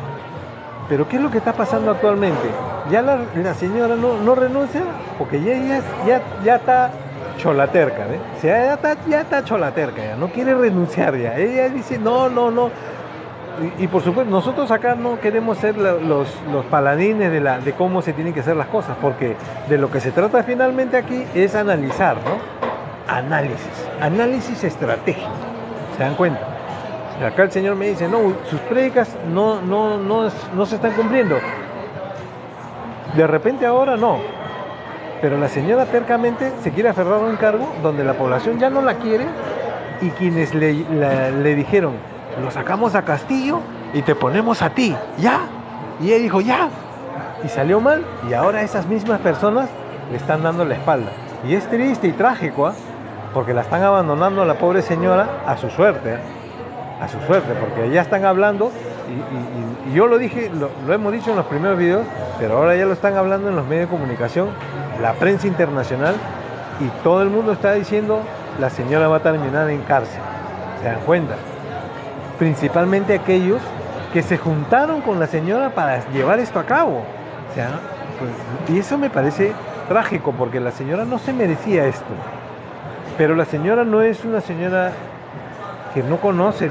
Pero ¿qué es lo que está pasando actualmente? Ya la señora no renuncia porque ya está cholaterca, ¿eh? O sea, ya está cholaterca, ya no quiere renunciar ya. Ella dice, no. Y por supuesto, nosotros acá no queremos ser los paladines de cómo se tienen que hacer las cosas, porque de lo que se trata finalmente aquí es analizar, ¿no? Análisis estratégico. ¿Se dan cuenta? Acá el señor me dice, no, sus prédicas no se están cumpliendo. De repente ahora no, Pero la señora tercamente se quiere aferrar a un cargo donde la población ya no la quiere y quienes le dijeron, lo sacamos a Castillo y te ponemos a ti, ¿ya? Y ella dijo, ya. Y salió mal y ahora esas mismas personas le están dando la espalda. Y es triste y trágico, ¿eh? Porque la están abandonando a la pobre señora a su suerte, ¿eh? A su suerte, porque ya están hablando, y yo lo dije, lo hemos dicho en los primeros videos, pero ahora ya lo están hablando en los medios de comunicación, la prensa internacional, y todo el mundo está diciendo, la señora va a terminar en cárcel. ¿Se dan cuenta? Principalmente aquellos que se juntaron con la señora para llevar esto a cabo. O sea, pues, y eso me parece trágico, porque la señora no se merecía esto. Pero la señora no es una señora que no conoce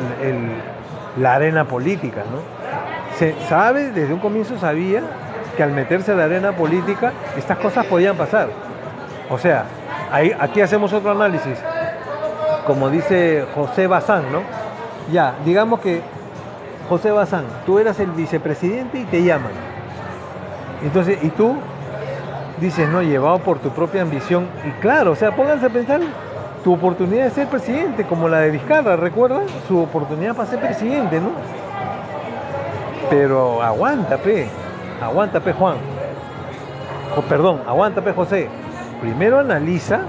la arena política, ¿no? Se sabe, desde un comienzo sabía que al meterse a la arena política, estas cosas podían pasar. O sea, aquí hacemos otro análisis, como dice José Bazán, ¿no? Ya, digamos que José Bazán, tú eras el vicepresidente y te llaman. Entonces, y tú dices, no, llevado por tu propia ambición. Y claro, o sea, pónganse a pensar, tu oportunidad de ser presidente, como la de Vizcarra, ¿recuerdan? Su oportunidad para ser presidente, ¿no? Pero aguanta, Juan. Perdón, aguanta, José. Primero analiza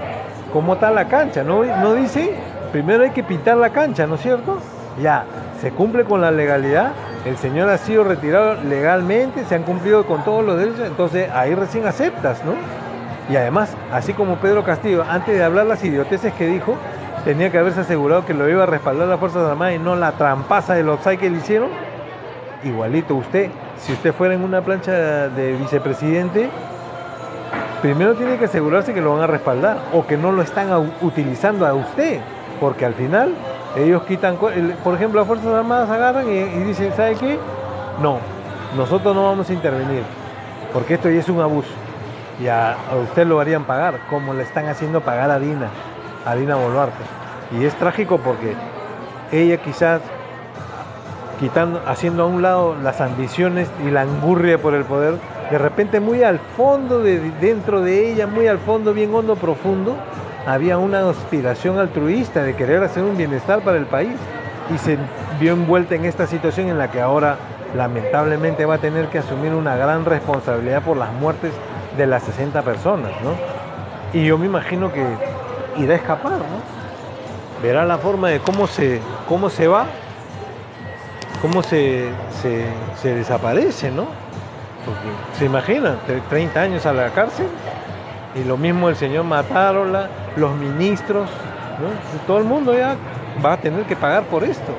cómo está la cancha, ¿no? No dice, primero hay que pintar la cancha, ¿no es cierto? Ya, se cumple con la legalidad, el señor ha sido retirado legalmente, se han cumplido con todos los derechos, entonces ahí recién aceptas, ¿no? Y además, así como Pedro Castillo, antes de hablar las idioteces que dijo, tenía que haberse asegurado que lo iba a respaldar las Fuerzas Armadas y no la trampaza de los offside que le hicieron. Igualito usted, si usted fuera en una plancha de vicepresidente, primero tiene que asegurarse que lo van a respaldar o que no lo están utilizando a usted, porque al final ellos quitan, por ejemplo, las Fuerzas Armadas agarran y dicen, ¿sabe qué? No, nosotros no vamos a intervenir, porque esto ya es un abuso. Y a usted lo harían pagar, como le están haciendo pagar a Dina Boluarte. Y es trágico porque ella quizás haciendo a un lado las ambiciones y la angurria por el poder, de repente muy al fondo, dentro de ella, muy al fondo, bien hondo, profundo, había una aspiración altruista de querer hacer un bienestar para el país y se vio envuelta en esta situación en la que ahora lamentablemente va a tener que asumir una gran responsabilidad por las muertes de las 60 personas, ¿no? Y yo me imagino que irá a escapar, ¿no? Verá la forma de cómo se va, cómo se desaparece, ¿no? Porque se imagina, 30 años a la cárcel, y lo mismo el señor Matarola, los ministros, ¿no? Todo el mundo ya va a tener que pagar por esto,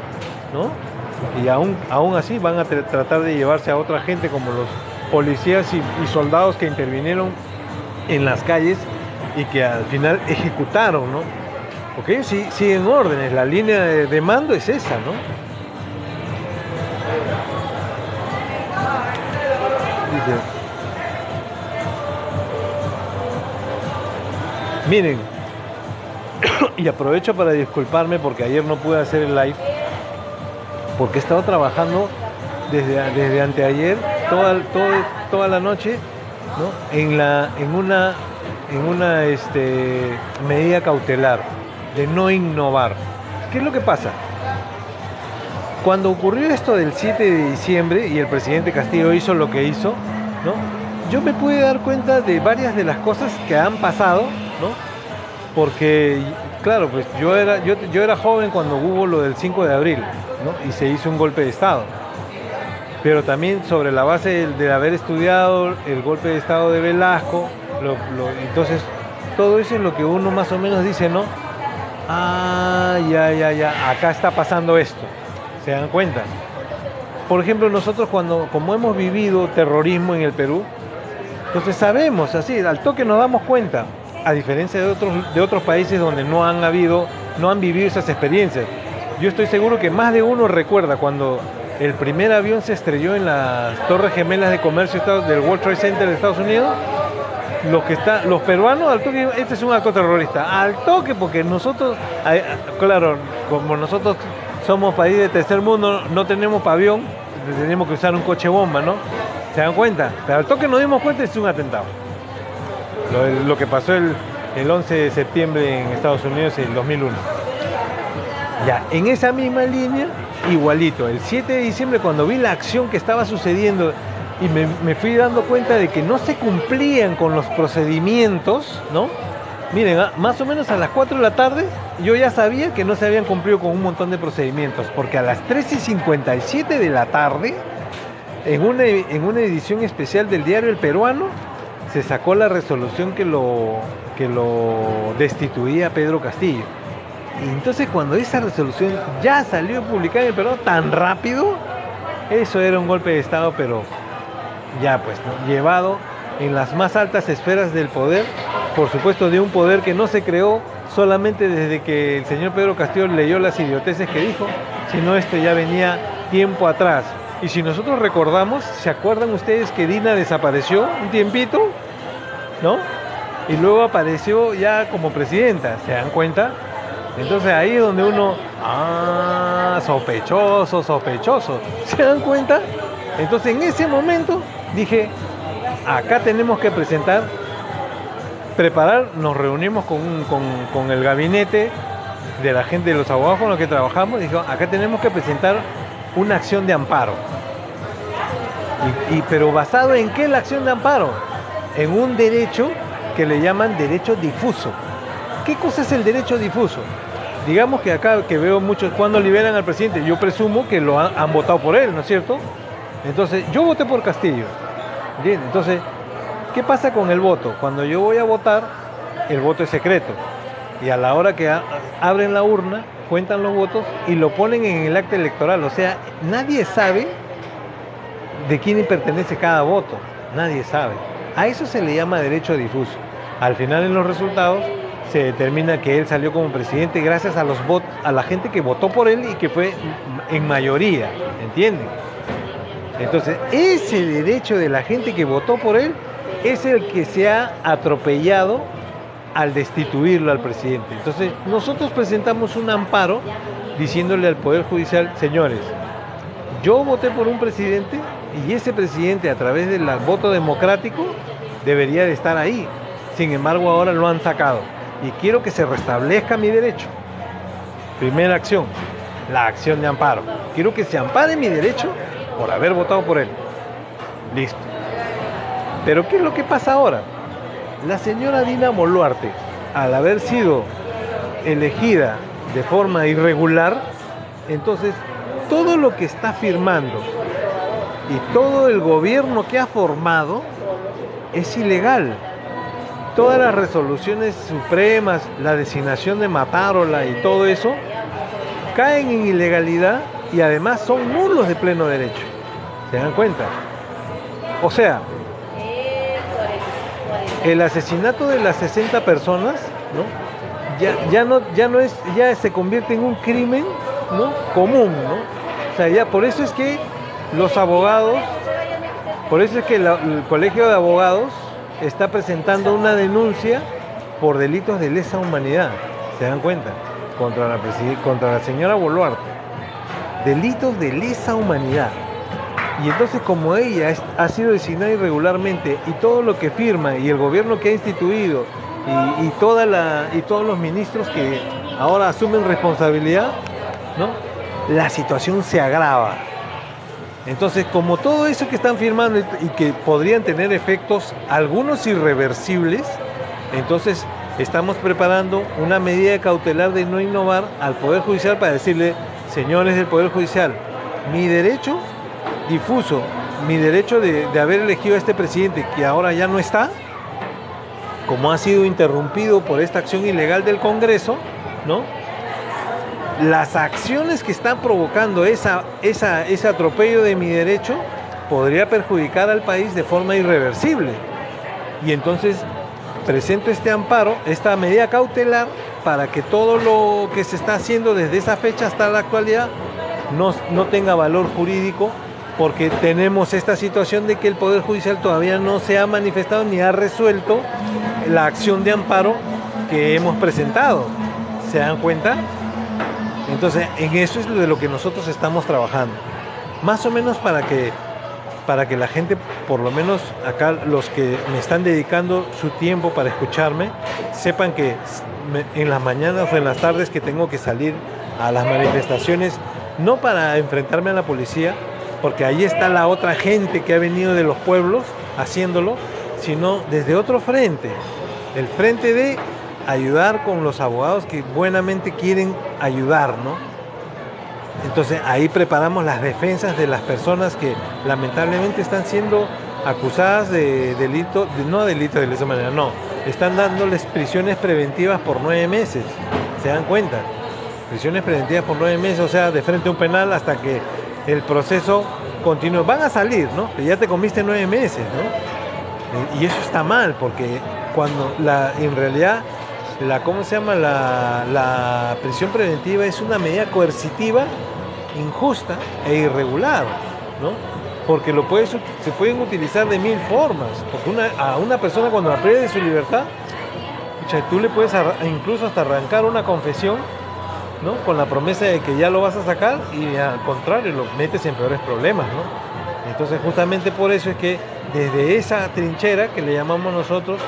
¿no? Y aún así van a tratar de llevarse a otra gente como los policías y soldados que intervinieron en las calles y que al final ejecutaron, ¿no? Porque ellos sí siguen órdenes, la línea de mando es esa, ¿no? Dice, miren, y aprovecho para disculparme porque ayer no pude hacer el live, porque he estado trabajando desde anteayer toda la noche, ¿no? en una medida cautelar de no innovar. ¿Qué es lo que pasa? Cuando ocurrió esto del 7 de diciembre y el presidente Castillo hizo lo que hizo, ¿no? Yo me pude dar cuenta de varias de las cosas que han pasado, ¿no? Porque, claro, pues yo era joven cuando hubo lo del 5 de abril, ¿no? Y se hizo un golpe de Estado. Pero también sobre la base de haber estudiado el golpe de Estado de Velasco, entonces todo eso es lo que uno más o menos dice, ¿no? Ah, ya, acá está pasando esto. ¿Se dan cuenta? Por ejemplo, nosotros como hemos vivido terrorismo en el Perú, entonces sabemos, así, al toque nos damos cuenta, a diferencia de otros países donde no han vivido esas experiencias. Yo estoy seguro que más de uno recuerda cuando el primer avión se estrelló en las Torres Gemelas de Comercio del World Trade Center de Estados Unidos. Los peruanos, al toque, este es un acto terrorista. Al toque, porque nosotros, claro, como nosotros somos país de tercer mundo, no tenemos avión, tenemos que usar un coche bomba, ¿no? ¿Se dan cuenta? Pero al toque nos dimos cuenta, es un atentado. lo que pasó el 11 de septiembre en Estados Unidos en el 2001. Ya, en esa misma línea, igualito, el 7 de diciembre cuando vi la acción que estaba sucediendo y me fui dando cuenta de que no se cumplían con los procedimientos, ¿no? Miren, más o menos a las 4 de la tarde yo ya sabía que no se habían cumplido con un montón de procedimientos, porque a las 3:57 de la tarde, en una edición especial del diario El Peruano, se sacó la resolución que lo destituía a Pedro Castillo. Y entonces cuando esa resolución ya salió publicada en El Peruano tan rápido, eso era un golpe de Estado, pero ya pues, ¿no? Llevado en las más altas esferas del poder, por supuesto de un poder que no se creó solamente desde que el señor Pedro Castillo leyó las idioteces que dijo, sino esto ya venía tiempo atrás. Y si nosotros recordamos, ¿se acuerdan ustedes que Dina desapareció un tiempito? ¿No? Y luego apareció ya como presidenta, ¿se dan cuenta? Entonces ahí es donde uno, sospechoso, ¿se dan cuenta? Entonces en ese momento dije, acá tenemos que preparar, nos reunimos con el gabinete de la gente, de los abogados con los que trabajamos, dijo, acá tenemos que presentar una acción de amparo. Pero ¿basado en qué la acción de amparo? En un derecho que le llaman derecho difuso. ¿Qué cosa es el derecho difuso? Digamos que acá, que veo muchos, cuando liberan al presidente, yo presumo que lo han votado por él, ¿no es cierto? Entonces, yo voté por Castillo. ¿Entiendes? Entonces, ¿qué pasa con el voto? Cuando yo voy a votar, el voto es secreto. Y a la hora que abren la urna, cuentan los votos y lo ponen en el acta electoral. O sea, nadie sabe de quién pertenece cada voto. Nadie sabe. A eso se le llama derecho difuso. Al final, en los resultados, se determina que él salió como presidente gracias a los votos, a la gente que votó por él y que fue en mayoría. ¿Entienden? Entonces, ese derecho de la gente que votó por él es el que se ha atropellado al destituirlo al presidente. Entonces, nosotros presentamos un amparo diciéndole al Poder Judicial, señores, yo voté por un presidente y ese presidente a través del voto democrático debería de estar ahí. Sin embargo, ahora lo han sacado y quiero que se restablezca mi derecho. Primera acción, la acción de amparo. Quiero que se ampare mi derecho por haber votado por él. Listo. Pero ¿qué es lo que pasa ahora? La señora Dina Boluarte, al haber sido elegida de forma irregular, entonces todo lo que está firmando y todo el gobierno que ha formado es ilegal. Todas las resoluciones supremas, la designación de Matárola y todo eso, caen en ilegalidad y además son nulos de pleno derecho. ¿Se dan cuenta? O sea, el asesinato de las 60 personas, ¿no? Ya se convierte en un crimen, ¿no? Común, ¿no? O sea, ya por eso es que los abogados, por eso es que el Colegio de Abogados está presentando una denuncia por delitos de lesa humanidad. ¿Se dan cuenta? Contra la señora Boluarte. Delitos de lesa humanidad. Y entonces, como ella ha sido designada irregularmente y todo lo que firma y el gobierno que ha instituido y todos los ministros que ahora asumen responsabilidad, ¿no? La situación se agrava. Entonces, como todo eso que están firmando y que podrían tener efectos, algunos irreversibles, entonces estamos preparando una medida cautelar de no innovar al Poder Judicial para decirle, señores del Poder Judicial, mi derecho difuso, mi derecho de haber elegido a este presidente que ahora ya no está, como ha sido interrumpido por esta acción ilegal del Congreso, ¿no? Las acciones que están provocando ese atropello de mi derecho podría perjudicar al país de forma irreversible. Y entonces presento este amparo, esta medida cautelar, para que todo lo que se está haciendo desde esa fecha hasta la actualidad no tenga valor jurídico, porque tenemos esta situación de que el Poder Judicial todavía no se ha manifestado ni ha resuelto la acción de amparo que hemos presentado. ¿Se dan cuenta? Entonces, en eso es de lo que nosotros estamos trabajando. Más o menos para que para que la gente, por lo menos acá los que me están dedicando su tiempo para escucharme, sepan que en las mañanas o en las tardes que tengo que salir a las manifestaciones, no para enfrentarme a la policía, porque ahí está la otra gente que ha venido de los pueblos haciéndolo, sino desde otro frente, el frente de ayudar con los abogados que buenamente quieren ayudar, ¿no? Entonces ahí preparamos las defensas de las personas que lamentablemente están siendo acusadas de delito, no delitos de esa manera, no, están dándoles prisiones preventivas por 9 meses, ¿se dan cuenta? Prisiones preventivas por 9 meses, o sea, de frente a un penal hasta que el proceso continúe. Van a salir, ¿no? Que ya te comiste 9 meses, ¿no? Y eso está mal, porque cuando en realidad ¿cómo se llama? La prisión preventiva es una medida coercitiva, injusta e irregular, ¿no? Porque se pueden utilizar de 1000 formas. Porque a una persona cuando la pierde de su libertad, tú le puedes incluso hasta arrancar una confesión, ¿no? Con la promesa de que ya lo vas a sacar y al contrario lo metes en peores problemas, ¿no? Entonces justamente por eso es que desde esa trinchera que le llamamos nosotros,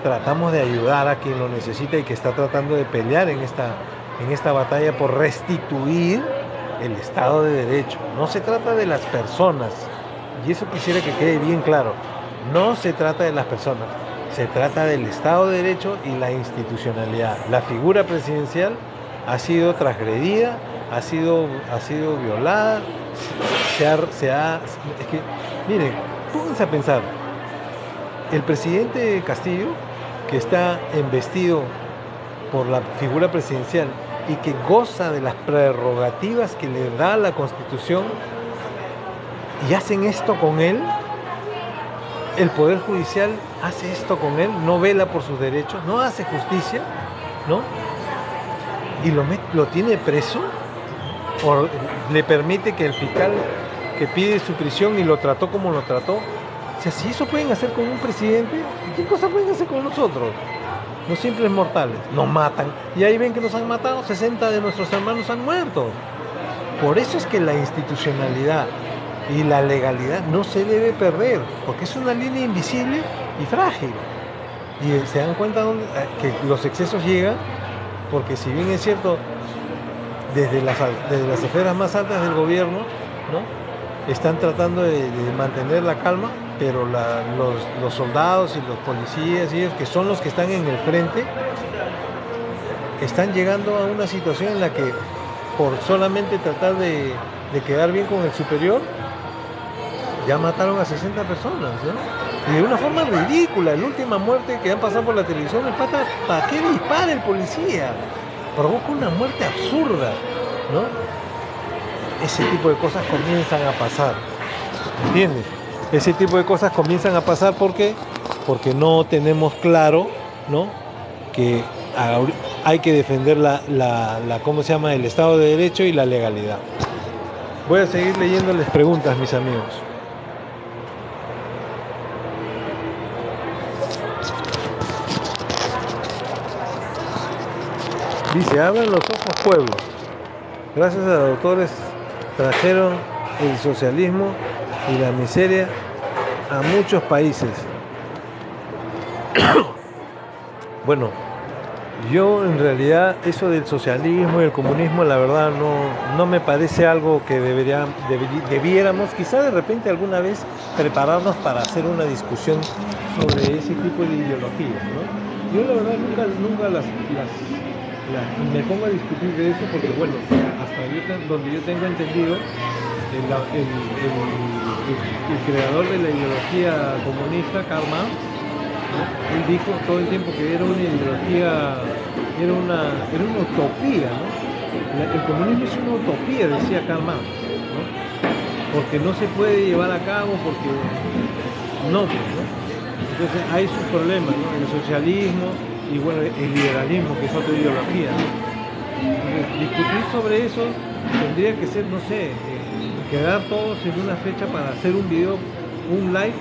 tratamos de ayudar a quien lo necesita y que está tratando de pelear en esta batalla por restituir el Estado de Derecho. No se trata de las personas, y eso quisiera que quede bien claro, no se trata de las personas, se trata del Estado de Derecho y la institucionalidad. La figura presidencial ha sido transgredida, ha sido violada, es que, miren, pónganse a pensar, el presidente Castillo, que está embestido por la figura presidencial y que goza de las prerrogativas que le da la Constitución, y hacen esto con él, el Poder Judicial hace esto con él, no vela por sus derechos, no hace justicia, ¿no? Y lo tiene preso, o le permite que el fiscal que pide su prisión y lo trató como lo trató. O sea, si eso pueden hacer con un presidente, ¿qué cosa pueden hacer con nosotros? Los simples mortales. Nos matan. Y ahí ven que nos han matado. 60 de nuestros hermanos han muerto. Por eso es que la institucionalidad y la legalidad no se debe perder, porque es una línea invisible y frágil. Y se dan cuenta que los excesos llegan, porque si bien es cierto, desde las esferas más altas del gobierno, ¿no?, están tratando de mantener la calma, pero los soldados y los policías y ellos, que son los que están en el frente, están llegando a una situación en la que por solamente tratar de quedar bien con el superior, ya mataron a 60 personas, ¿no? Y de una forma ridícula. La última muerte que han pasado por la televisión, el pata, ¿para qué dispara el policía? Provoca una muerte absurda, ¿no? Ese tipo de cosas comienzan a pasar, ¿entiendes? Ese tipo de cosas comienzan a pasar porque no tenemos claro, ¿no?, que hay que defender ¿cómo se llama?, el Estado de Derecho y la legalidad. Voy a seguir leyéndoles preguntas, mis amigos. Dice, abran los ojos, pueblo. Gracias a los autores trajeron el socialismo y la miseria a muchos países. Bueno, yo en realidad eso del socialismo y el comunismo, la verdad no me parece algo que debiéramos, quizá de repente alguna vez, prepararnos para hacer una discusión sobre ese tipo de ideologías, ¿no? Yo la verdad nunca me pongo a discutir de eso porque, bueno, hasta donde yo tengo entendido, el creador de la ideología comunista, Karl Marx, ¿no?, él dijo todo el tiempo que era una ideología, era una utopía, ¿no? El comunismo es una utopía, decía Karl Marx, ¿no?, porque no se puede llevar a cabo, porque no, ¿no? Entonces hay sus problemas, ¿no?, el socialismo y, bueno, el liberalismo, que es otra ideología, ¿no? Entonces, discutir sobre eso tendría que ser, no sé, quedar todos en una fecha para hacer un video, un live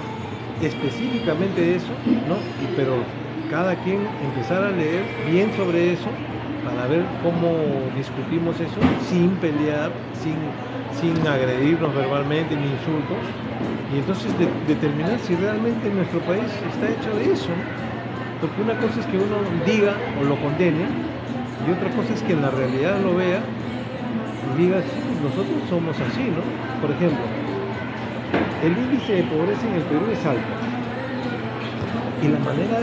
específicamente de eso, ¿no? Pero cada quien empezar a leer bien sobre eso para ver cómo discutimos eso sin pelear, sin agredirnos verbalmente ni insultos, Y entonces determinar si realmente nuestro país está hecho de eso, ¿no? Porque una cosa es que uno diga o lo condene, y otra cosa es que en la realidad lo vea y diga, sí, nosotros somos así, ¿no? Por ejemplo, el índice de pobreza en el Perú es alto. Y la manera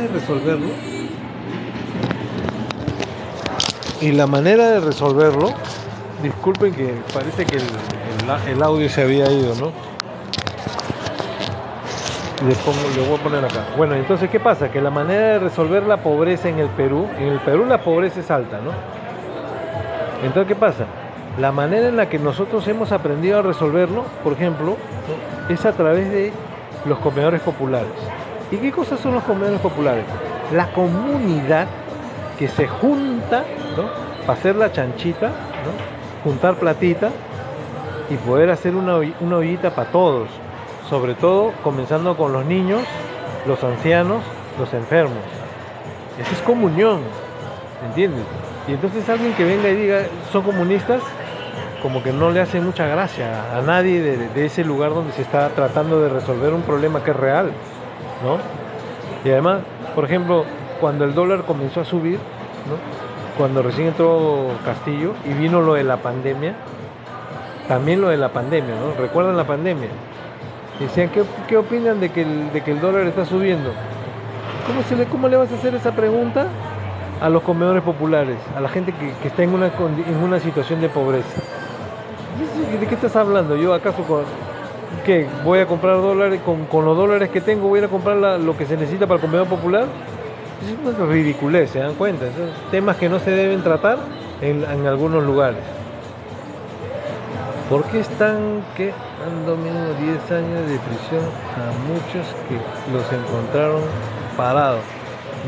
de resolverlo, disculpen que parece que el audio se había ido, ¿no? Le voy a poner acá. Bueno, entonces, ¿qué pasa? Que la manera de resolver la pobreza en el Perú la pobreza es alta, ¿no? Entonces, ¿qué pasa? La manera en la que nosotros hemos aprendido a resolverlo, por ejemplo, ¿no? Es a través de los comedores populares. ¿Y qué cosas son los comedores populares? La comunidad que se junta, ¿no? Para hacer la chanchita, ¿no? Juntar platita y poder hacer una ollita para todos. Sobre todo comenzando con los niños, los ancianos, los enfermos. Esa es comunión, ¿entiendes? Y entonces alguien que venga y diga, son comunistas, como que no le hace mucha gracia a nadie de ese lugar donde se está tratando de resolver un problema que es real, ¿no? Y además, por ejemplo, cuando el dólar comenzó a subir, ¿no? Cuando recién entró Castillo y vino lo de la pandemia, también lo de la pandemia, ¿no? ¿Recuerdan la pandemia? Decían, ¿qué opinan de que el dólar está subiendo? ¿Cómo le vas a hacer esa pregunta a los comedores populares, a la gente que está en una situación de pobreza? ¿De qué estás hablando? ¿Yo acaso qué? ¿Voy a comprar dólares? ¿Con los dólares que tengo voy a ir a comprar lo que se necesita para el comedor popular? Es una ridiculez, ¿se dan cuenta? Son temas que no se deben tratar en algunos lugares. ¿Por qué están que han dominado 10 años de prisión a muchos que los encontraron parados?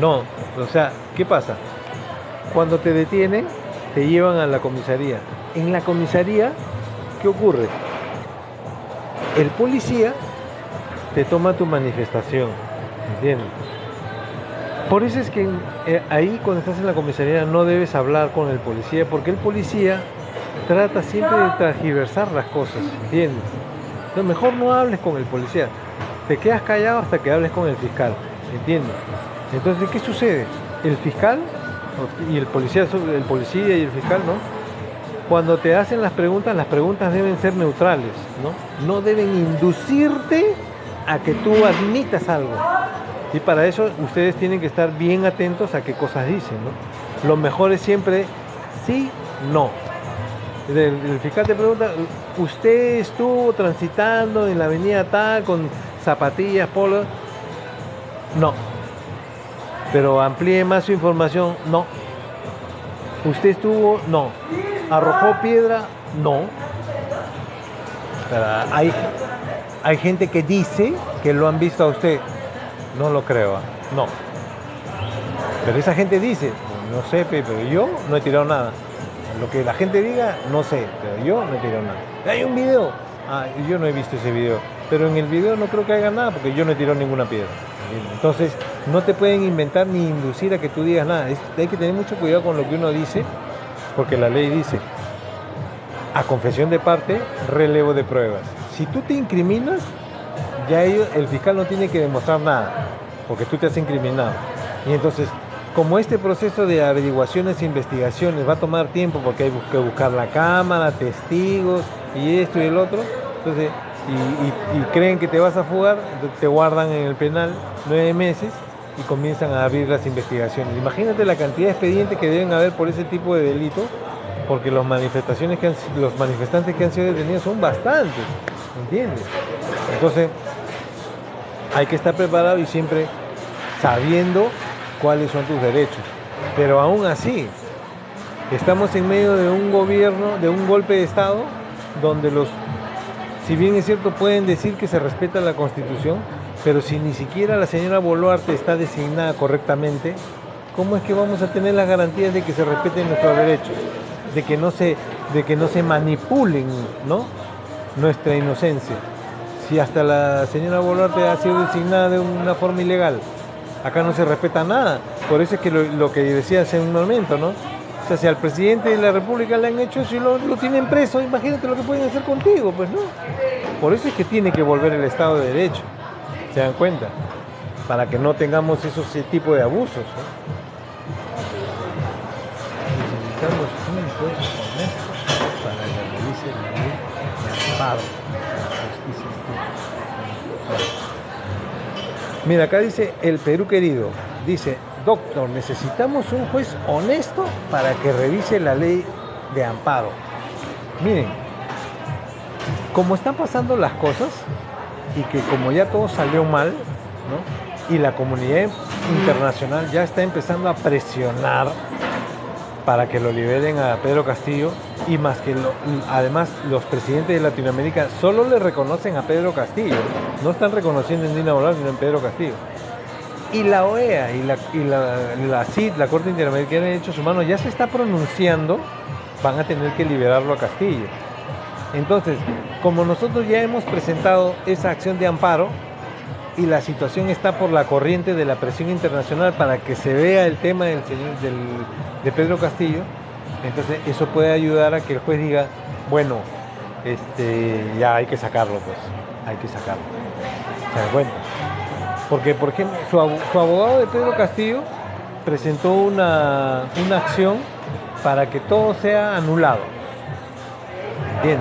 No, o sea, ¿qué pasa? Cuando te detienen, te llevan a la comisaría. En la comisaría, ¿qué ocurre? El policía te toma tu manifestación, ¿entiendes? Por eso es que ahí cuando estás en la comisaría no debes hablar con el policía, porque el policía trata siempre de transgiversar las cosas, ¿entiendes? Entonces mejor no hables con el policía, te quedas callado hasta que hables con el fiscal, ¿entiendes? Entonces, ¿qué sucede? El fiscal y el policía y el fiscal, ¿no? Cuando te hacen las preguntas deben ser neutrales, ¿no? No deben inducirte a que tú admitas algo. Y para eso ustedes tienen que estar bien atentos a qué cosas dicen, ¿no? Lo mejor es siempre sí, no. El fiscal te pregunta, ¿usted estuvo transitando en la avenida tal con zapatillas, polo? No. Pero amplíe más su información. No. ¿Usted estuvo? No. ¿Arrojó piedra? No. Pero hay gente que dice que lo han visto a usted. No lo creo. No. Pero esa gente dice, no sé, pero yo no he tirado nada. Lo que la gente diga, no sé, pero yo no he tirado nada. ¿Hay un video? Yo no he visto ese video. Pero en el video no creo que haya nada porque yo no he tirado ninguna piedra. Entonces, no te pueden inventar ni inducir a que tú digas nada. Hay que tener mucho cuidado con lo que uno dice, porque la ley dice, a confesión de parte, relevo de pruebas. Si tú te incriminas, ya el fiscal no tiene que demostrar nada, porque tú te has incriminado. Y entonces, como este proceso de averiguaciones e investigaciones va a tomar tiempo, porque hay que buscar la cámara, testigos, y esto y el otro, entonces, y creen que te vas a fugar, te guardan en el penal 9 meses y comienzan a abrir las investigaciones. Imagínate la cantidad de expedientes que deben haber por ese tipo de delito, porque los manifestantes que han sido detenidos son bastantes, ¿entiendes? Entonces, hay que estar preparado y siempre sabiendo cuáles son tus derechos. Pero aún así, estamos en medio de un gobierno, de un golpe de Estado, donde si bien es cierto, pueden decir que se respeta la Constitución, pero si ni siquiera la señora Boluarte está designada correctamente, ¿cómo es que vamos a tener las garantías de que se respeten nuestros derechos? De que no se manipulen, ¿no?, nuestra inocencia. Si hasta la señora Boluarte ha sido designada de una forma ilegal, acá no se respeta nada. Por eso es que lo que decía hace un momento, ¿no? O sea, si al presidente de la República le han hecho eso y lo tienen preso, imagínate lo que pueden hacer contigo, pues no. Por eso es que tiene que volver el Estado de Derecho, ¿se dan cuenta? Para que no tengamos ese tipo de abusos, ¿no? Necesitamos un juez honesto para que realice la ley de amparo de la justicia. Mira, acá dice el Perú querido, dice, doctor, necesitamos un juez honesto para que revise la ley de amparo. Miren, como están pasando las cosas y que como ya todo salió mal, ¿no? Y la comunidad internacional ya está empezando a presionar para que lo liberen a Pedro Castillo, y más que además los presidentes de Latinoamérica solo le reconocen a Pedro Castillo, no están reconociendo en Dina Boluarte sino en Pedro Castillo. Y la OEA y la CID, la Corte Interamericana de Derechos Humanos, ya se está pronunciando, van a tener que liberarlo a Castillo. Entonces, como nosotros ya hemos presentado esa acción de amparo y la situación está por la corriente de la presión internacional para que se vea el tema de Pedro Castillo, entonces eso puede ayudar a que el juez diga, bueno, ya hay que sacarlo, pues, hay que sacarlo. ¿Se dan cuenta? Porque, por ejemplo, su abogado de Pedro Castillo presentó una acción para que todo sea anulado. Bien,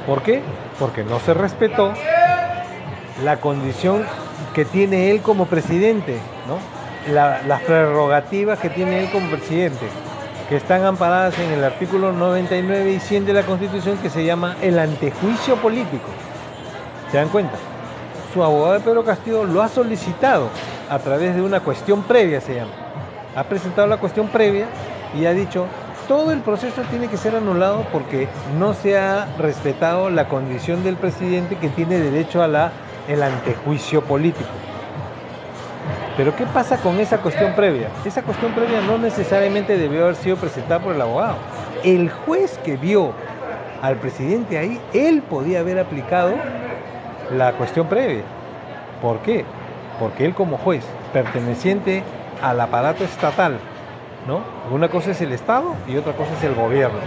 ¿por qué? Porque no se respetó la condición que tiene él como presidente, ¿no? Las prerrogativas que tiene él como presidente, que están amparadas en el artículo 99 y 100 de la Constitución, que se llama el antejuicio político. ¿Se dan cuenta? Su abogado de Pedro Castillo lo ha solicitado a través de una cuestión previa, se llama. Ha presentado la cuestión previa y ha dicho, todo el proceso tiene que ser anulado porque no se ha respetado la condición del presidente que tiene derecho a el antejuicio político. Pero ¿qué pasa con esa cuestión previa? Esa cuestión previa no necesariamente debió haber sido presentada por el abogado. El juez que vio al presidente ahí, él podía haber aplicado la cuestión previa. ¿Por qué? Porque él como juez, perteneciente al aparato estatal, ¿no? Una cosa es el Estado y otra cosa es el gobierno.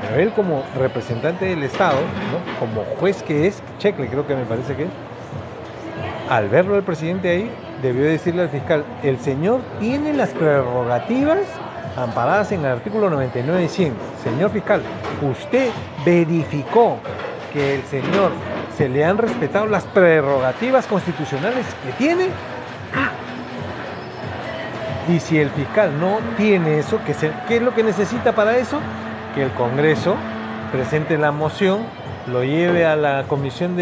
Pero él como representante del Estado, ¿no? Como juez que es, Checle creo que me parece que es, al verlo el presidente ahí, debió decirle al fiscal, el señor tiene las prerrogativas amparadas en el artículo 99 y 100. Señor fiscal, usted verificó que el señor se le han respetado las prerrogativas constitucionales que tiene. Y si el fiscal no tiene eso, ¿qué es lo que necesita para eso? Que el Congreso presente la moción, lo lleve a la comisión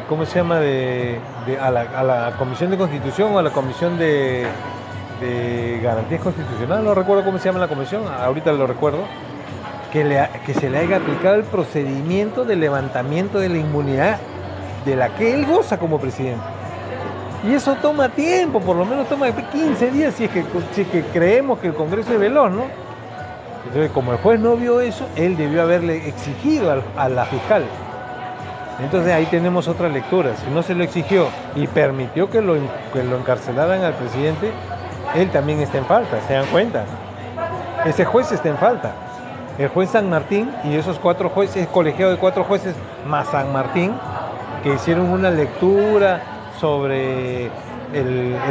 ¿cómo se llama? A la comisión de Constitución o a la comisión de garantías constitucionales, no recuerdo cómo se llama la comisión, ahorita lo recuerdo, que se le haya aplicado el procedimiento de levantamiento de la inmunidad de la que él goza como presidente. Y eso toma tiempo, por lo menos toma 15 días si es que creemos que el Congreso es veloz, ¿no? Entonces, como el juez no vio eso, él debió haberle exigido a la fiscal. Entonces ahí tenemos otra lectura. Si no se lo exigió y permitió que lo encarcelaran al presidente, él también está en falta, ¿se dan cuenta? Ese juez está en falta. El juez San Martín y esos 4 jueces, colegiado de 4 jueces más San Martín, que hicieron una lectura sobre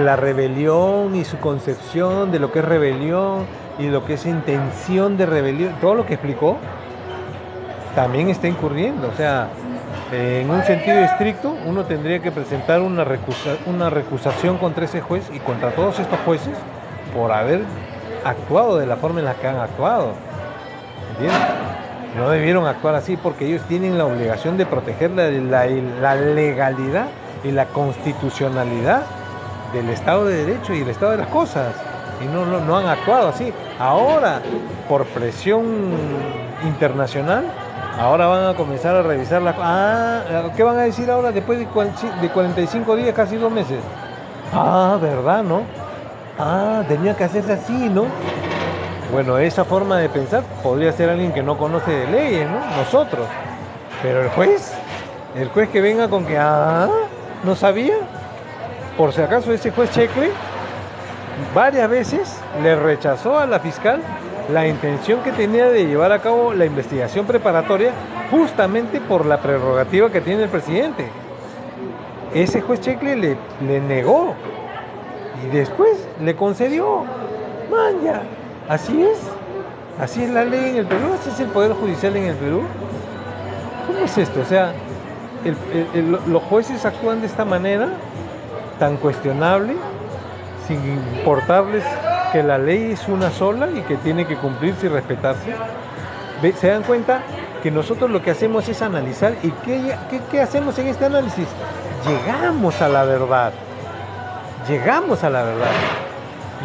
la rebelión y su concepción de lo que es rebelión y lo que es intención de rebelión, todo lo que explicó, también está incurriendo. O sea, en un sentido estricto, uno tendría que presentar una recusación contra ese juez y contra todos estos jueces por haber actuado de la forma en la que han actuado. ¿Entiendes? No debieron actuar así porque ellos tienen la obligación de proteger la legalidad y la constitucionalidad del Estado de Derecho y el Estado de las cosas. Y no han actuado así. Ahora, por presión internacional, ahora van a comenzar a revisar ¿qué van a decir ahora después de 45 días, casi 2 meses? ¿Verdad, no? Tenía que hacerse así, ¿no? Bueno, esa forma de pensar podría ser alguien que no conoce de leyes, ¿no? Nosotros. Pero el juez que venga con que, ¿no sabía? Por si acaso ese juez Checle varias veces le rechazó a la fiscal la intención que tenía de llevar a cabo la investigación preparatoria justamente por la prerrogativa que tiene el presidente. Ese juez Checle le negó y después le concedió. Man, ya, así es la ley en el Perú, así es el Poder Judicial en el Perú. ¿Cómo es esto? O sea, los jueces actúan de esta manera tan cuestionable, sin importarles que la ley es una sola y que tiene que cumplirse y respetarse. ¿Se dan cuenta que nosotros lo que hacemos es analizar? ¿Y qué hacemos en este análisis? Llegamos a la verdad. Llegamos a la verdad.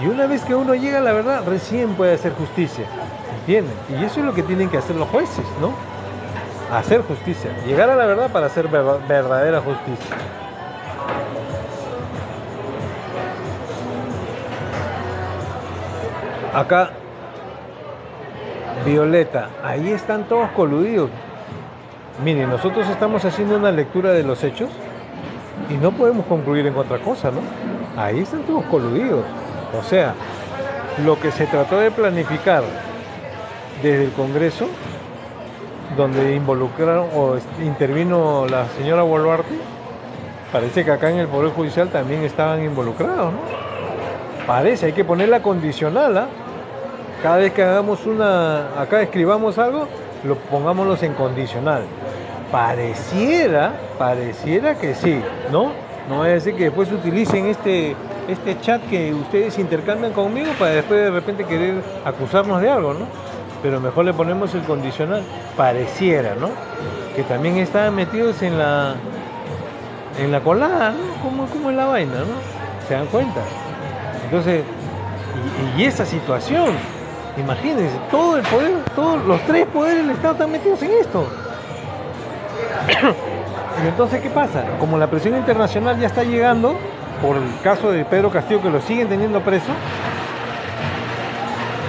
Y una vez que uno llega a la verdad, recién puede hacer justicia. ¿Entienden? Y eso es lo que tienen que hacer los jueces, ¿no? Hacer justicia. Llegar a la verdad para hacer verdadera justicia. Acá, Violeta, ahí están todos coludidos. Miren, nosotros estamos haciendo una lectura de los hechos y no podemos concluir en otra cosa, ¿no? Ahí están todos coludidos. O sea, lo que se trató de planificar desde el Congreso, donde involucraron o intervino la señora Boluarte, parece que acá en el Poder Judicial también estaban involucrados, ¿no? Parece, hay que ponerla condicional, ¿ah? Cada vez que hagamos acá escribamos algo, pongámoslos en condicional. Pareciera que sí, ¿no? No voy a decir que después utilicen este chat que ustedes intercambian conmigo para después de repente querer acusarnos de algo, ¿no? Pero mejor le ponemos el condicional. Pareciera, ¿no? Que también estaban metidos en la colada, ¿no? ¿Cómo es la vaina, no? ¿Se dan cuenta? Entonces, y esa situación, imagínense, todo el poder, todos los tres poderes del Estado están metidos en esto. Y entonces, ¿qué pasa? Como la presión internacional ya está llegando, por el caso de Pedro Castillo, que lo siguen teniendo preso,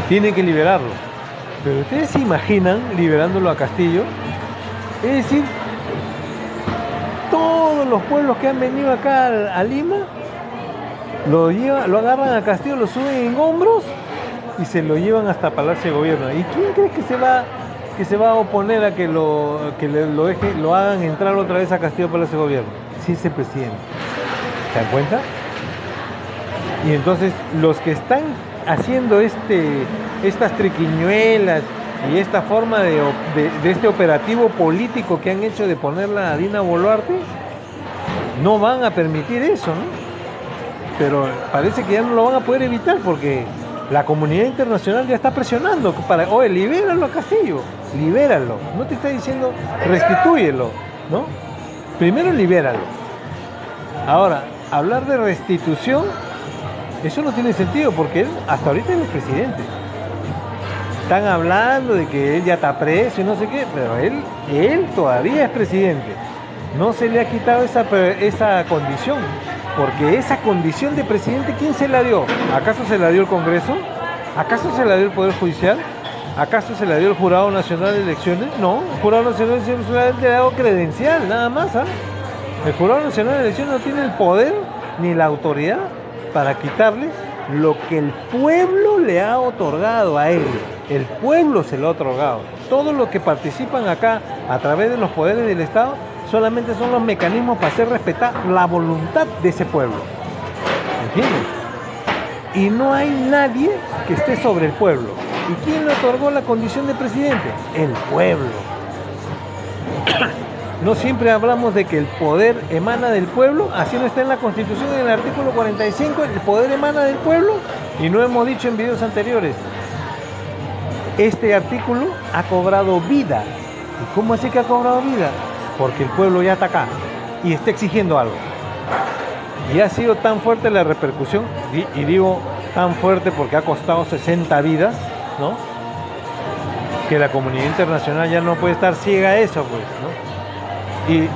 tienen que liberarlo. Pero ustedes se imaginan liberándolo a Castillo, es decir, todos los pueblos que han venido acá a Lima, lo agarran a Castillo, lo suben en hombros y se lo llevan hasta Palacio de Gobierno. ¿Y quién cree que se va a oponer a que lo hagan entrar otra vez a Castillo Palacio de Gobierno? Sí, es el presidente. ¿Se dan cuenta? Y entonces los que están haciendo estas triquiñuelas y esta forma de este operativo político que han hecho de ponerla a Dina Boluarte, no van a permitir eso, ¿no? Pero parece que ya no lo van a poder evitar porque la comunidad internacional ya está presionando para, oye, libéralo a Castillo, libéralo. No te está diciendo restitúyelo, ¿no? Primero libéralo. Ahora, hablar de restitución, eso no tiene sentido porque él hasta ahorita es el presidente. Están hablando de que él ya está preso y no sé qué, pero él todavía es presidente. No se le ha quitado esa condición. Porque esa condición de presidente, ¿quién se la dio? ¿Acaso se la dio el Congreso? ¿Acaso se la dio el Poder Judicial? ¿Acaso se la dio el Jurado Nacional de Elecciones? No, el Jurado Nacional de Elecciones solamente le ha dado credencial, nada más, ¿ah? El Jurado Nacional de Elecciones no tiene el poder ni la autoridad para quitarle lo que el pueblo le ha otorgado a él. El pueblo se lo ha otorgado. Todos los que participan acá a través de los poderes del Estado solamente son los mecanismos para hacer respetar la voluntad de ese pueblo. ¿Entiendes? Y no hay nadie que esté sobre el pueblo. ¿Y quién le otorgó la condición de presidente? El pueblo. No siempre hablamos de que el poder emana del pueblo, así no está en la Constitución en el artículo 45, el poder emana del pueblo, y no hemos dicho en videos anteriores. Este artículo ha cobrado vida. ¿Y cómo así que ha cobrado vida? Porque el pueblo ya está acá y está exigiendo algo. Y ha sido tan fuerte la repercusión, y digo tan fuerte porque ha costado 60 vidas, ¿no? Que la comunidad internacional ya no puede estar ciega a eso, pues, ¿no? Y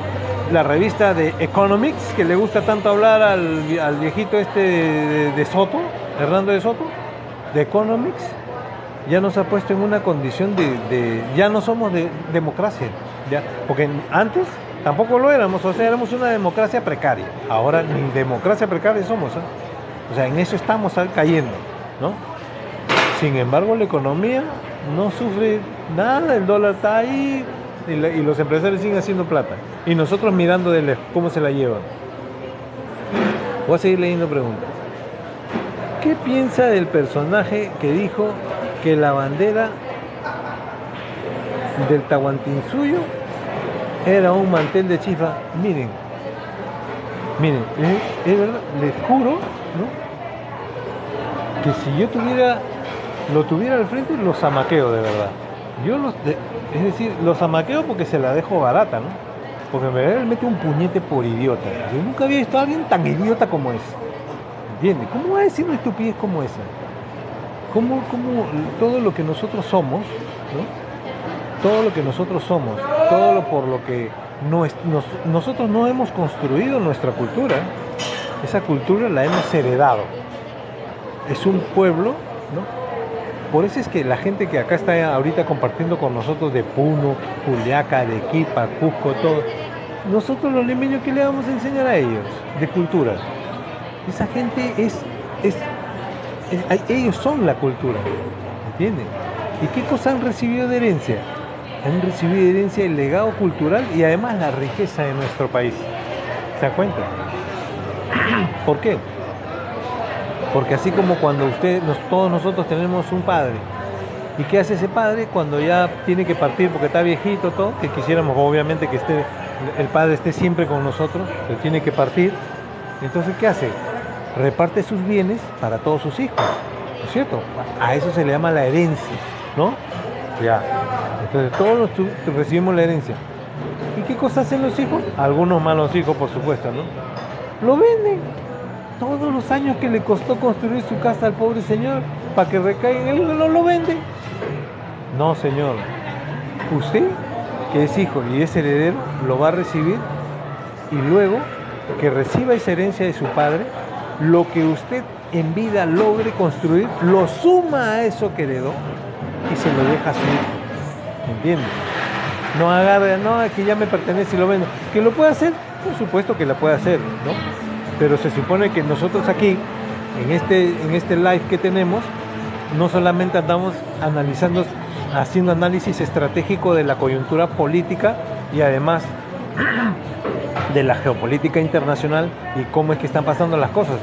la revista de Economics, que le gusta tanto hablar al viejito de Soto, Hernando de Soto, de Economics, ya nos ha puesto en una condición ya no somos de democracia, ya, porque antes tampoco lo éramos, o sea, éramos una democracia precaria. Ahora ni democracia precaria somos, ¿eh? O sea, en eso estamos cayendo, ¿no? Sin embargo, la economía no sufre nada, el dólar está ahí y los empresarios siguen haciendo plata. Y nosotros mirando de lejos cómo se la llevan. Voy a seguir leyendo preguntas. ¿Qué piensa del personaje que dijo que la bandera del Tahuantinsuyo era un mantel de chifa? Miren, es verdad, les juro, ¿no? Que si yo lo tuviera al frente, los zamaqueo de verdad. Es decir, los zamaqueo porque se la dejo barata, ¿no? Porque en verdad él mete un puñete por idiota. Yo nunca había visto a alguien tan idiota como ese. ¿Entiendes? ¿Cómo va a decir una estupidez como esa? ¿Cómo todo lo que nosotros somos, ¿no? Todo lo que nosotros somos, todo lo por lo que nosotros no hemos construido nuestra cultura, esa cultura la hemos heredado. Es un pueblo, ¿no? Por eso es que la gente que acá está ahorita compartiendo con nosotros de Puno, Juliaca, Arequipa, Cusco, todo, nosotros los limeños, ¿qué le vamos a enseñar a ellos de cultura? Esa gente ellos son la cultura, ¿entienden? ¿Y qué cosa han recibido de herencia? Han recibido de herencia el legado cultural y además la riqueza de nuestro país. ¿Se dan cuenta? ¿Por qué? Porque así como cuando todos nosotros tenemos un padre, ¿y qué hace ese padre cuando ya tiene que partir porque está viejito, todo? Que quisiéramos obviamente que el padre esté siempre con nosotros, pero tiene que partir. Entonces, ¿qué hace? Reparte sus bienes para todos sus hijos, ¿no es cierto? A eso se le llama la herencia, ¿no? Ya. Entonces todos recibimos la herencia. ¿Y qué cosas hacen los hijos? Algunos malos hijos, por supuesto, ¿no? Lo venden. Todos los años que le costó construir su casa al pobre señor para que recaiga en él, no lo vende. No, señor. Usted, que es hijo y es heredero, lo va a recibir y luego que reciba esa herencia de su padre, lo que usted en vida logre construir, lo suma a eso que heredó y se lo deja a su hijo. ¿Entiende? No agarre, no, es que ya me pertenece y lo vendo. ¿Que lo puede hacer? Por supuesto que la puede hacer, ¿no? Pero se supone que nosotros aquí, en este live que tenemos, no solamente andamos haciendo análisis estratégico de la coyuntura política y además de la geopolítica internacional y cómo es que están pasando las cosas,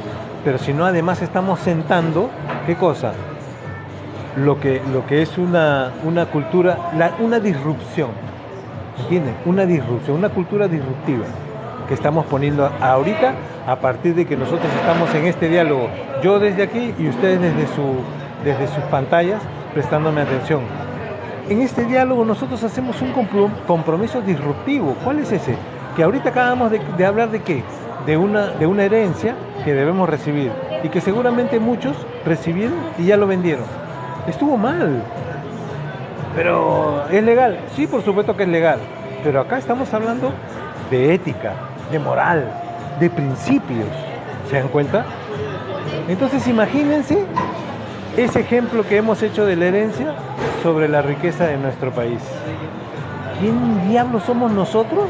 pero sino además estamos sentando, ¿qué cosa? Lo que es una cultura, una disrupción, ¿entienden? Una disrupción, una cultura disruptiva que estamos poniendo ahorita a partir de que nosotros estamos en este diálogo, yo desde aquí y ustedes desde sus pantallas prestándome atención. En este diálogo nosotros hacemos un compromiso disruptivo. ¿Cuál es ese? Que ahorita acabamos de hablar de ¿qué? De una herencia que debemos recibir y que seguramente muchos recibieron y ya lo vendieron. Estuvo mal, pero ¿es legal? Sí, por supuesto que es legal, pero acá estamos hablando de ética, de moral, de principios. ¿Se dan cuenta? Entonces imagínense ese ejemplo que hemos hecho de la herencia sobre la riqueza de nuestro país. ¿Quién diablos somos nosotros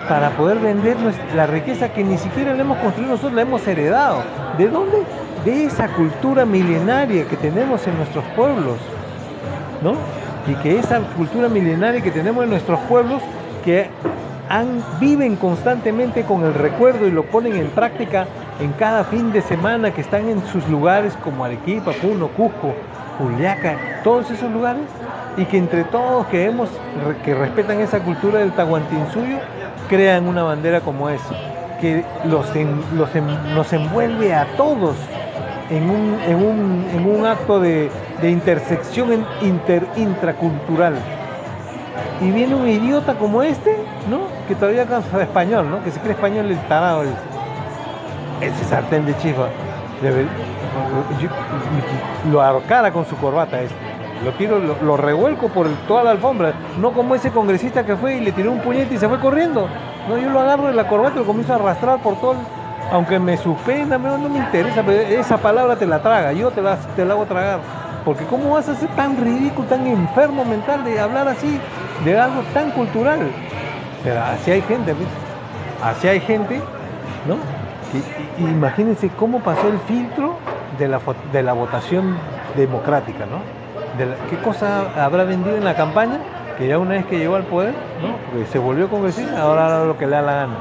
para poder vender la riqueza que ni siquiera la hemos construido nosotros, la hemos heredado? ¿De dónde? De esa cultura milenaria que tenemos en nuestros pueblos, ¿no? Y que esa cultura milenaria que tenemos en nuestros pueblos, que viven constantemente con el recuerdo y lo ponen en práctica en cada fin de semana, que están en sus lugares como Arequipa, Puno, Cusco, Juliaca, todos esos lugares, y que entre todos que respetan esa cultura del Tahuantinsuyo, crean una bandera como esa, que nos envuelve a todos en un acto de intersección intracultural. Y viene un idiota como este, ¿no? Que todavía cansa de español, ¿no? Que se cree español el tarado, ese sartén de chifa. Lo arcara con su corbata lo tiro, lo revuelco por toda la alfombra, no como ese congresista que fue y le tiró un puñete y se fue corriendo. No, yo lo agarro de la corbata y lo comienzo a arrastrar por todo aunque me suspenda, no me interesa, pero esa palabra te la traga, yo te la hago tragar. Porque ¿cómo vas a ser tan ridículo, tan enfermo mental de hablar así de algo tan cultural? Pero así hay gente, ¿ves? Así hay gente, ¿no? Imagínense cómo pasó el filtro de la votación democrática, ¿no? ¿Qué cosa habrá vendido en la campaña? Que ya una vez que llegó al poder, ¿no? Porque se volvió congresista, ahora hará lo que le da la gana.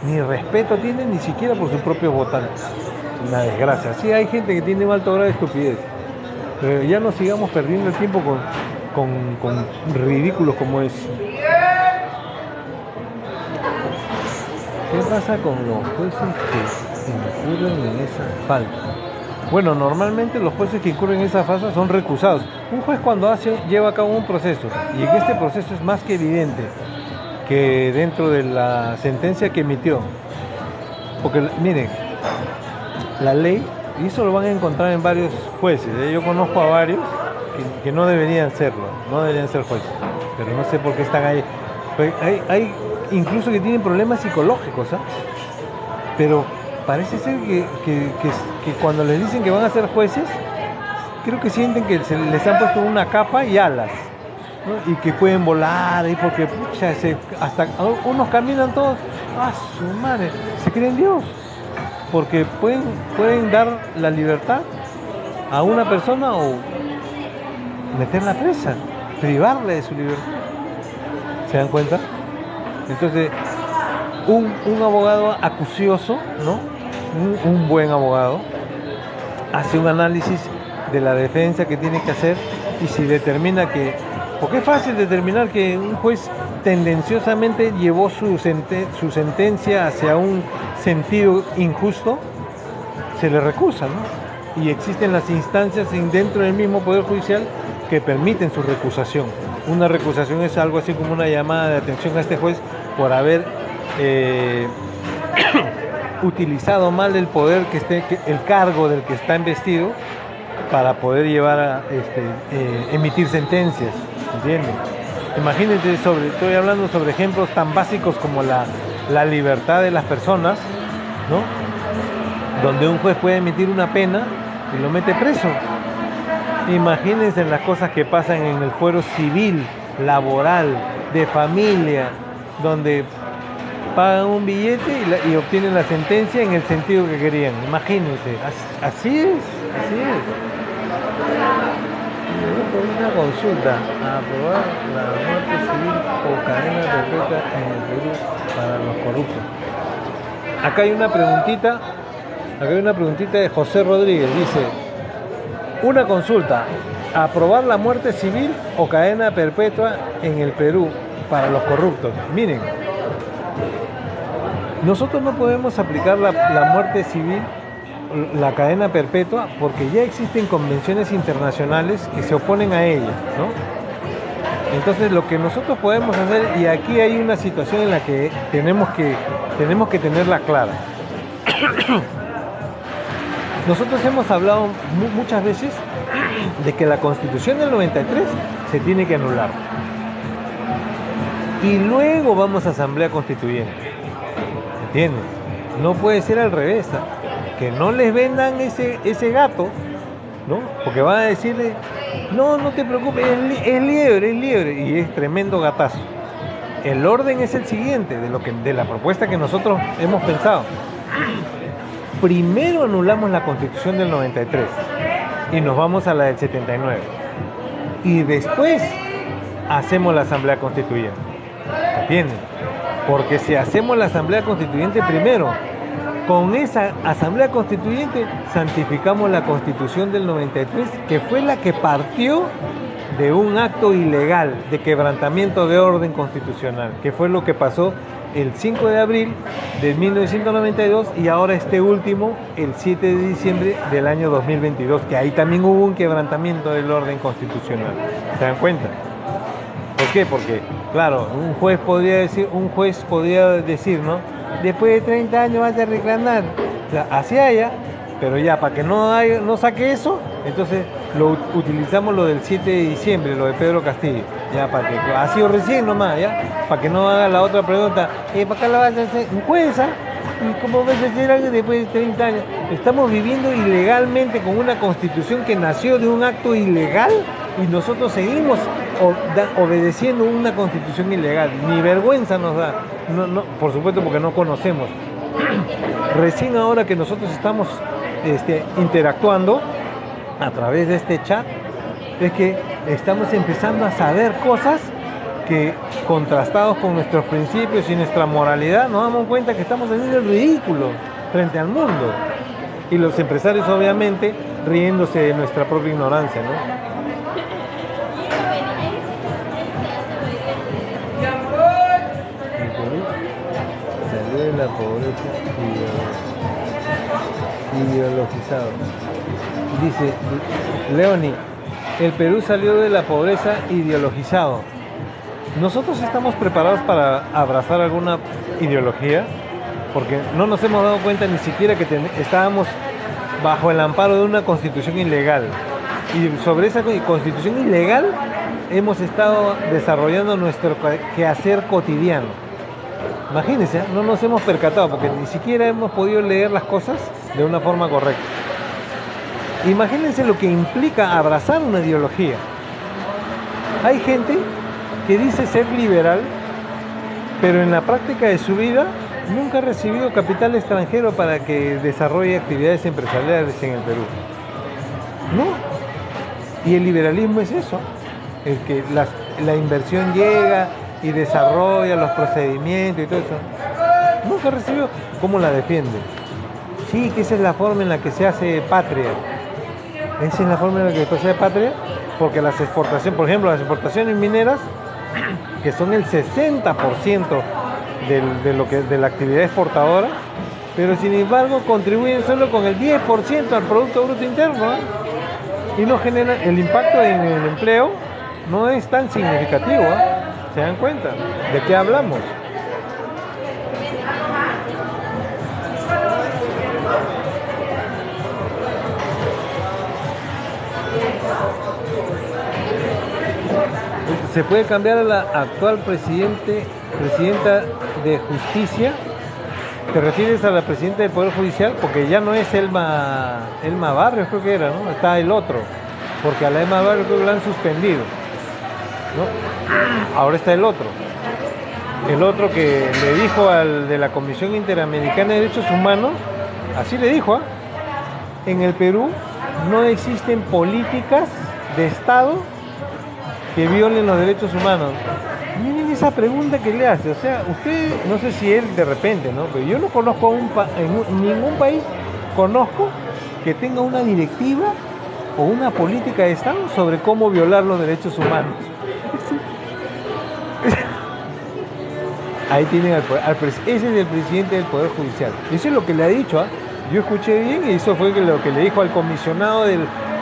Ni respeto tiene ni siquiera por sus propios votantes. Una desgracia. Sí, hay gente que tiene un alto grado de estupidez. Pero ya no sigamos perdiendo el tiempo con ridículos como es. ¿Qué pasa con los jueces que incurren en esa falta? Bueno, normalmente los jueces que incurren en esa falta son recusados. Un juez cuando lleva a cabo un proceso, y en este proceso es más que evidente que dentro de la sentencia que emitió. Porque miren, la ley, y eso lo van a encontrar en varios jueces, yo conozco a varios que no deberían serlo, no deberían ser jueces, pero no sé por qué están ahí. Hay incluso que tienen problemas psicológicos, ¿eh? Pero parece ser que cuando les dicen que van a ser jueces, creo que sienten que les han puesto una capa y alas, ¿no? Y que pueden volar, y porque pucha, hasta unos caminan todos, su madre, se creen Dios, porque pueden dar la libertad a una persona o meterla presa, privarle de su libertad. ¿Se dan cuenta? Entonces, un abogado acucioso, ¿no? Un buen abogado hace un análisis de la defensa que tiene que hacer, y si determina porque es fácil determinar que un juez tendenciosamente llevó su sentencia hacia un sentido injusto, se le recusa, ¿no? Y existen las instancias dentro del mismo Poder Judicial que permiten su recusación. Una recusación es algo así como una llamada de atención a este juez por haber utilizado mal el poder el cargo del que está investido para poder llevar a emitir sentencias, ¿entienden? Imagínense, estoy hablando sobre ejemplos tan básicos como la libertad de las personas, ¿no? Donde un juez puede emitir una pena y lo mete preso. Imagínense las cosas que pasan en el fuero civil, laboral, de familia, donde pagan un billete y obtienen la sentencia en el sentido que querían. Imagínense, así es. Una consulta: a aprobar la muerte civil o cadena perpetua en el Perú para los corruptos. Acá hay una preguntita de José Rodríguez, dice: una consulta: ¿aprobar la muerte civil o cadena perpetua en el Perú para los corruptos? Miren, nosotros no podemos aplicar la muerte civil, la cadena perpetua, porque ya existen convenciones internacionales que se oponen a ella, ¿no? Entonces lo que nosotros podemos hacer, y aquí hay una situación en la que tenemos que tenerla clara. Nosotros hemos hablado muchas veces de que la Constitución del 93 se tiene que anular. Y luego vamos a Asamblea Constituyente. ¿Entienden? No puede ser al revés. Que no les vendan ese gato, ¿no? Porque van a decirle: no te preocupes, es liebre, y es tremendo gatazo. El orden es el siguiente, de la propuesta que nosotros hemos pensado. Primero anulamos la Constitución del 93 y nos vamos a la del 79. Y después hacemos la Asamblea Constituyente. ¿Entienden? Porque si hacemos la Asamblea Constituyente primero, con esa Asamblea Constituyente santificamos la Constitución del 93, que fue la que partió de un acto ilegal de quebrantamiento de orden constitucional, que fue lo que pasó el 5 de abril de 1992 y ahora este último, el 7 de diciembre del año 2022, que ahí también hubo un quebrantamiento del orden constitucional. ¿Se dan cuenta? ¿Por qué? Porque, claro, un juez podría decir, ¿no? Después de 30 años vas a reclamar. Así haya, pero ya, para que no saque eso, entonces utilizamos lo del 7 de diciembre, lo de Pedro Castillo. Ya, para que ha sido recién nomás, ya, para que no haga la otra pregunta: ¿para qué la vas a hacer? Un juez, ¿ah? ¿Y cómo vas a hacer algo después de 30 años? Estamos viviendo ilegalmente con una constitución que nació de un acto ilegal y nosotros seguimos obedeciendo una constitución ilegal. Ni vergüenza nos da, no, por supuesto, porque no conocemos. Recién ahora que nosotros estamos interactuando a través de este chat, es que estamos empezando a saber cosas que, contrastados con nuestros principios y nuestra moralidad, nos damos cuenta que estamos haciendo el ridículo frente al mundo. Y los empresarios, obviamente, riéndose de nuestra propia ignorancia, ¿no? El Perú salió de la pobreza ideologizado. Dice Leoni, el Perú salió de la pobreza ideologizado. ¿Nosotros estamos preparados para abrazar alguna ideología? Porque no nos hemos dado cuenta ni siquiera que estábamos bajo el amparo de una constitución ilegal. Y sobre esa constitución ilegal hemos estado desarrollando nuestro quehacer cotidiano. Imagínense, no nos hemos percatado porque ni siquiera hemos podido leer las cosas de una forma correcta. Imagínense lo que implica abrazar una ideología. Hay gente que dice ser liberal, pero en la práctica de su vida nunca ha recibido capital extranjero para que desarrolle actividades empresariales en el Perú. No. Y el liberalismo es eso, el que la inversión llega y desarrolla los procedimientos y todo eso. Nunca recibió. ¿Cómo la defiende? Sí, que esa es la forma en la que se hace patria. Esa es la forma en la que se hace patria, porque las exportaciones, por ejemplo, las exportaciones mineras, que son el 60% de la actividad exportadora, pero sin embargo contribuyen solo con el 10% al Producto Bruto Interno, ¿eh? Y no generan, el impacto en el empleo no es tan significativo, ¿eh? ¿Se dan cuenta? ¿De qué hablamos? ¿Se puede cambiar a la actual presidenta de justicia? ¿Te refieres a la presidenta del Poder Judicial? Porque ya no es Elma Barrios, creo que era, ¿no? Está el otro. Porque a la Elma Barrios creo que la han suspendido, ¿no? Ahora está el otro. El otro que le dijo al de la Comisión Interamericana de Derechos Humanos, así le dijo, ¿eh? En el Perú no existen políticas de Estado que violen los derechos humanos. Miren esa pregunta que le hace. O sea, usted, no sé si él de repente, ¿no? Pero yo no conozco en ningún país conozco que tenga una directiva o una política de Estado sobre cómo violar los derechos humanos. Ahí tienen ese es el presidente del Poder Judicial. Eso es lo que le ha dicho, ¿eh? Yo escuché bien y eso fue lo que le dijo al comisionado de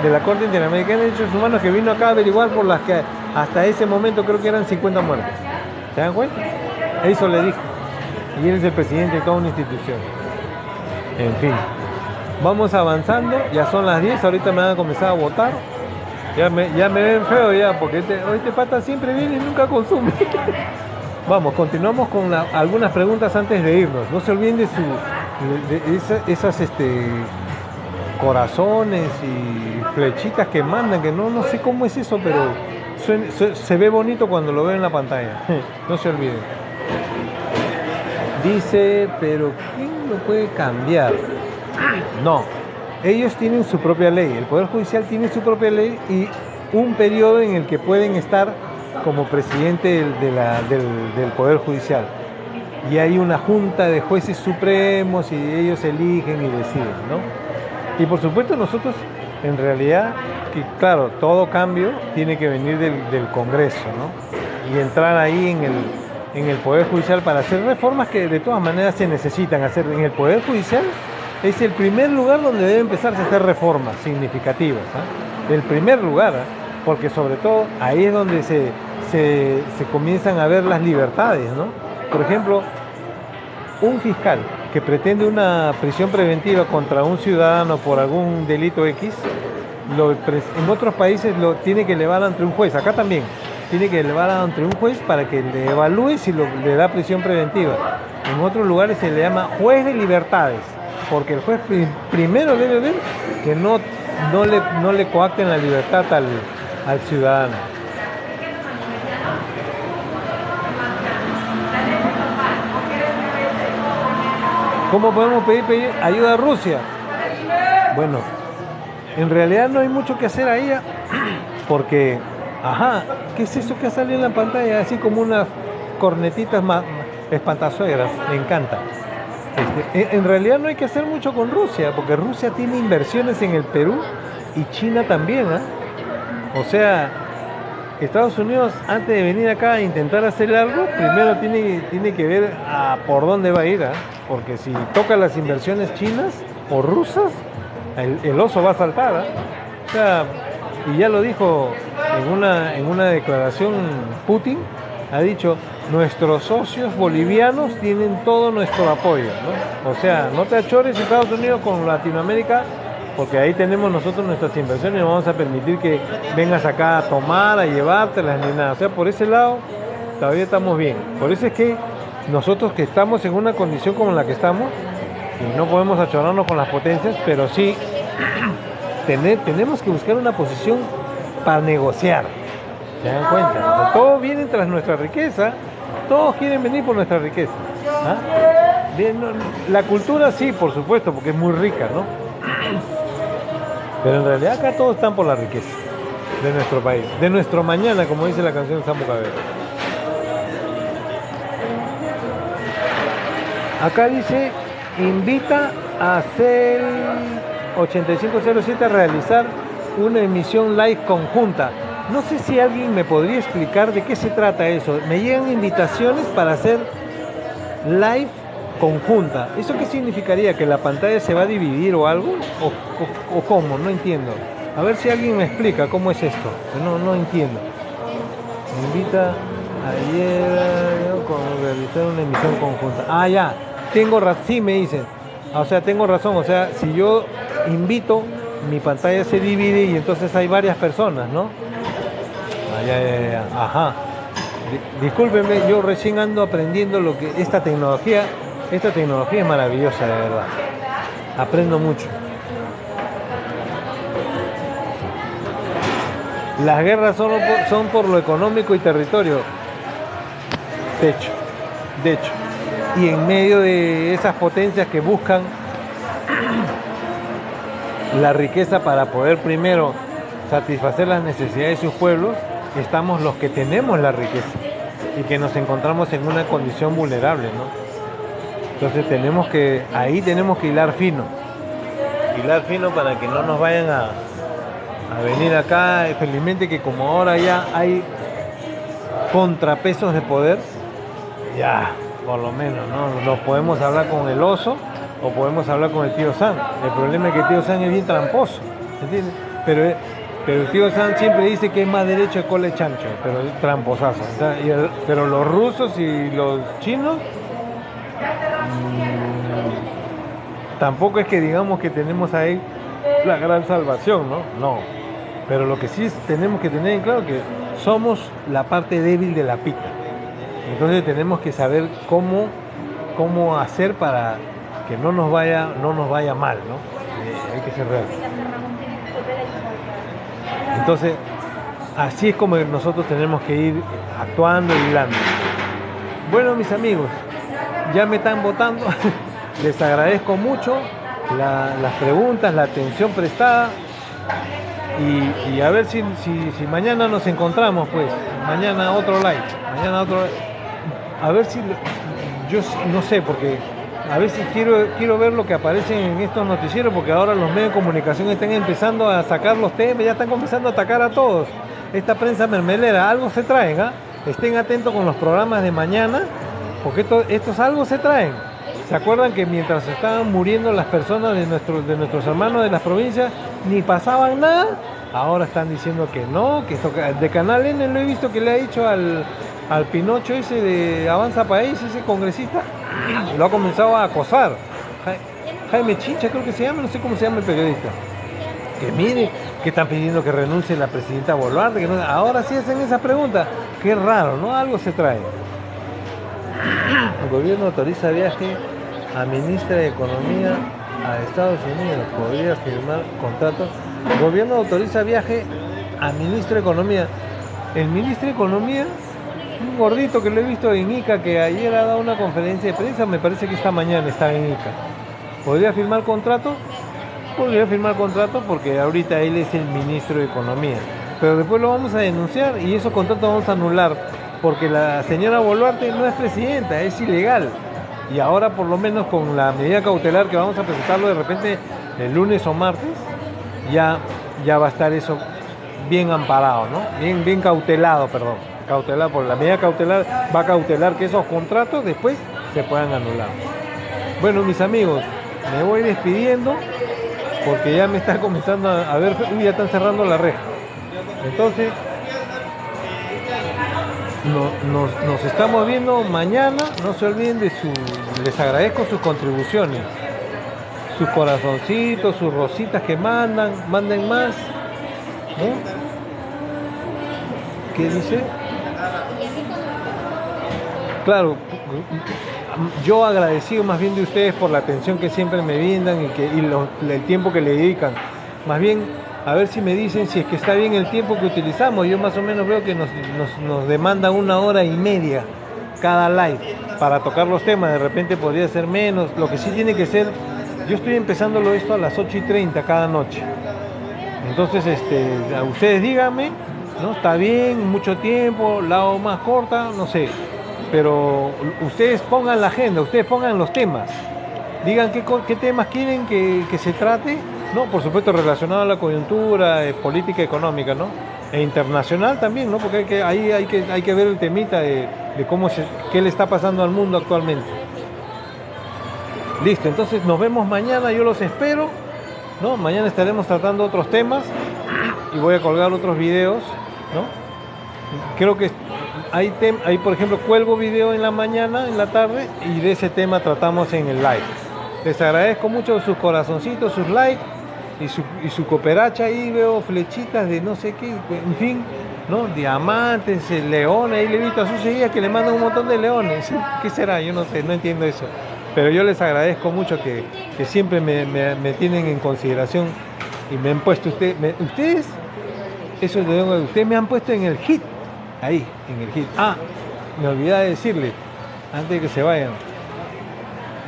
la Corte Interamericana de Derechos Humanos, que vino acá a averiguar por las que hasta ese momento creo que eran 50 muertes. ¿Se dan cuenta? Eso le dijo. Y él es el presidente de toda una institución. En fin. Vamos avanzando. Ya son las 10. Ahorita me van a comenzar a votar. Ya me ven feo ya, porque este pata siempre viene y nunca consume. Vamos, continuamos con algunas preguntas antes de irnos. No se olviden de esas corazones y flechitas que mandan, que no sé cómo es eso, pero se ve bonito cuando lo veo en la pantalla. No se olviden. Dice, pero ¿quién lo puede cambiar? No, ellos tienen su propia ley, el Poder Judicial tiene su propia ley y un periodo en el que pueden estar como presidente del Poder Judicial. Y hay una junta de jueces supremos y ellos eligen y deciden, ¿no? Y por supuesto nosotros, en realidad, que claro, todo cambio tiene que venir del Congreso, ¿no? Y entrar ahí en el Poder Judicial para hacer reformas que de todas maneras se necesitan hacer. En el Poder Judicial es el primer lugar donde debe empezarse a hacer reformas significativas, ¿eh? El primer lugar, ¿eh? Porque sobre todo ahí es donde se comienzan a ver las libertades, ¿no? Por ejemplo, un fiscal que pretende una prisión preventiva contra un ciudadano por algún delito X, en otros países lo tiene que elevar ante un juez, acá también, tiene que elevar ante un juez para que le evalúe si le da prisión preventiva. En otros lugares se le llama juez de libertades, porque el juez primero debe ver que no le coacten la libertad al ciudadano. ¿Cómo podemos pedir ayuda a Rusia? Bueno, en realidad no hay mucho que hacer ahí, porque, ajá, ¿qué es eso que ha salido en la pantalla? Así como unas cornetitas espantazuegras, me encanta. En realidad no hay que hacer mucho con Rusia, porque Rusia tiene inversiones en el Perú y China también, ¿eh? O sea, Estados Unidos, antes de venir acá a intentar hacer algo, primero tiene que ver por dónde va a ir, ¿eh? Porque si toca las inversiones chinas o rusas, el oso va a saltar, ¿eh? O sea, y ya lo dijo en una declaración Putin, ha dicho, nuestros socios bolivianos tienen todo nuestro apoyo, ¿no? O sea, no te achores Estados Unidos con Latinoamérica, porque ahí tenemos nosotros nuestras inversiones y no vamos a permitir que vengas acá a tomar, a llevártelas ni nada. O sea, por ese lado todavía estamos bien. Por eso es que nosotros que estamos en una condición como la que estamos, y no podemos achorarnos con las potencias, pero sí tenemos que buscar una posición para negociar. ¿Se dan cuenta? Todos vienen tras nuestra riqueza, todos quieren venir por nuestra riqueza. ¿Ah? Bien, no, la cultura sí, por supuesto, porque es muy rica, ¿no? Pero en realidad acá todos están por la riqueza de nuestro país, de nuestro mañana, como dice la canción de Sambo Cabello. Acá dice, invita a hacer 8507 a realizar una emisión live conjunta. No sé si alguien me podría explicar de qué se trata eso. Me llegan invitaciones para hacer live conjunta. ¿Eso qué significaría? ¿Que la pantalla se va a dividir o algo? ¿O cómo? No entiendo. A ver si alguien me explica cómo es esto. No entiendo. Me invita ayer a realizar una emisión conjunta. Ah, ya. Tengo razón. Sí, me dicen. O sea, tengo razón. O sea, si yo invito, mi pantalla se divide y entonces hay varias personas, ¿no? Ya. Ajá. Discúlpenme, yo recién ando aprendiendo lo que esta tecnología es maravillosa, de verdad. Aprendo mucho. Las guerras son por lo económico y territorio. De hecho. Y en medio de esas potencias que buscan la riqueza para poder primero satisfacer las necesidades de sus pueblos, estamos los que tenemos la riqueza y que nos encontramos en una condición vulnerable, ¿no? Entonces tenemos que hilar fino para que no nos vayan a venir acá. Felizmente que como ahora ya hay contrapesos de poder, ya por lo menos, ¿no? Nos podemos hablar con el oso o podemos hablar con el tío Sam. El problema es que el tío Sam es bien tramposo, ¿entiendes? Pero el tío Sam siempre dice que es más derecho de cola de chancho, pero es tramposazo. Pero los rusos y los chinos tampoco es que digamos que tenemos ahí la gran salvación, ¿no? No. Pero lo que sí tenemos que tener en claro que somos la parte débil de la pica. Entonces tenemos que saber cómo hacer para que no nos vaya mal, ¿no? Hay que ser real. Entonces, así es como nosotros tenemos que ir actuando y hilando. Bueno, mis amigos, ya me están votando. Les agradezco mucho las preguntas, la atención prestada. Y a ver si mañana nos encontramos, pues. Mañana otro live. A ver si... Yo no sé, porque a veces quiero ver lo que aparece en estos noticieros, porque ahora los medios de comunicación están empezando a sacar los temas, ya están comenzando a atacar a todos. Esta prensa mermelera, algo se traen, ¿ah? Estén atentos con los programas de mañana, porque estos algo se traen. ¿Se acuerdan que mientras estaban muriendo las personas de nuestros hermanos de las provincias, ni pasaban nada? Ahora están diciendo que no, que esto, de Canal N lo he visto que le ha dicho al Pinocho ese de Avanza País, ese congresista, lo ha comenzado a acosar. Jaime Chincha creo que se llama, no sé cómo se llama el periodista. Que mire, que están pidiendo que renuncie la presidenta Boluarte, que no, ahora sí hacen esa pregunta. Qué raro, ¿no? Algo se trae. El gobierno autoriza viaje a ministra de Economía a Estados Unidos. Podría firmar contratos. El gobierno autoriza viaje a ministro de Economía. El ministro de Economía Un gordito que lo he visto en Ica, que ayer ha dado una conferencia de prensa, me parece que esta mañana está en Ica. ¿Podría firmar contrato? Podría firmar contrato porque ahorita él es el ministro de Economía. Pero después lo vamos a denunciar y esos contratos vamos a anular porque la señora Boluarte no es presidenta, es ilegal. Y ahora por lo menos con la medida cautelar que vamos a presentarlo de repente el lunes o martes, ya va a estar eso bien amparado, ¿no? Bien cautelado, perdón. Cautelar, por la medida cautelar va a cautelar que esos contratos después se puedan anular. Bueno, mis amigos, me voy despidiendo porque ya me está comenzando a ver, ya están cerrando la reja. Entonces, nos estamos viendo mañana. No se olviden les agradezco sus contribuciones, sus corazoncitos, sus rositas que manden más, ¿no? ¿Qué dice? Claro, yo agradecido más bien de ustedes por la atención que siempre me brindan y el tiempo que le dedican. Más bien, a ver si me dicen si es que está bien el tiempo que utilizamos. Yo más o menos veo que nos demandan 1 hora y media cada live para tocar los temas. De repente podría ser menos. Lo que sí tiene que ser, yo estoy empezándolo esto a las 8:30 cada noche. Entonces, a ustedes díganme, ¿no? Está bien, mucho tiempo, la hago más corta, no sé. Pero ustedes pongan la agenda, ustedes pongan los temas. Digan qué temas quieren que se trate, ¿no? Por supuesto relacionado a la coyuntura, política económica, ¿no? E internacional también, ¿no? Porque hay que ver el temita de qué le está pasando al mundo actualmente. Listo, entonces nos vemos mañana, yo los espero, ¿no? Mañana estaremos tratando otros temas y voy a colgar otros videos, ¿no? Creo que hay, por ejemplo, cuelgo video en la mañana, en la tarde, y de ese tema tratamos en el live. Les agradezco mucho sus corazoncitos, sus likes y su cooperacha. Ahí veo flechitas de no sé qué, en fin, ¿no? Diamantes, leones. Ahí le he visto a sus seguidas que le mandan un montón de leones. ¿Qué será? Yo no sé, no entiendo eso. Pero yo les agradezco mucho que siempre me tienen en consideración y me han puesto ustedes, eso es de ustedes me han puesto en el hit. Ahí, en el hit. Me olvidé de decirle, antes de que se vayan,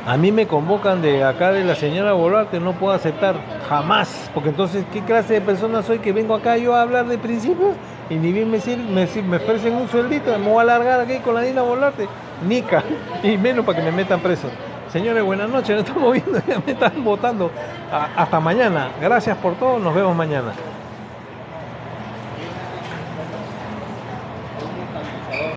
a mí me convocan de acá de la señora Boluarte, no puedo aceptar, jamás, porque entonces, ¿qué clase de persona soy que vengo acá yo a hablar de principios y ni bien me ofrecen un sueldito, me voy a alargar aquí con la Dina Boluarte? Nica, y menos para que me metan preso. Señores, buenas noches, nos estamos viendo, ya me están votando. Hasta mañana, gracias por todo, nos vemos mañana.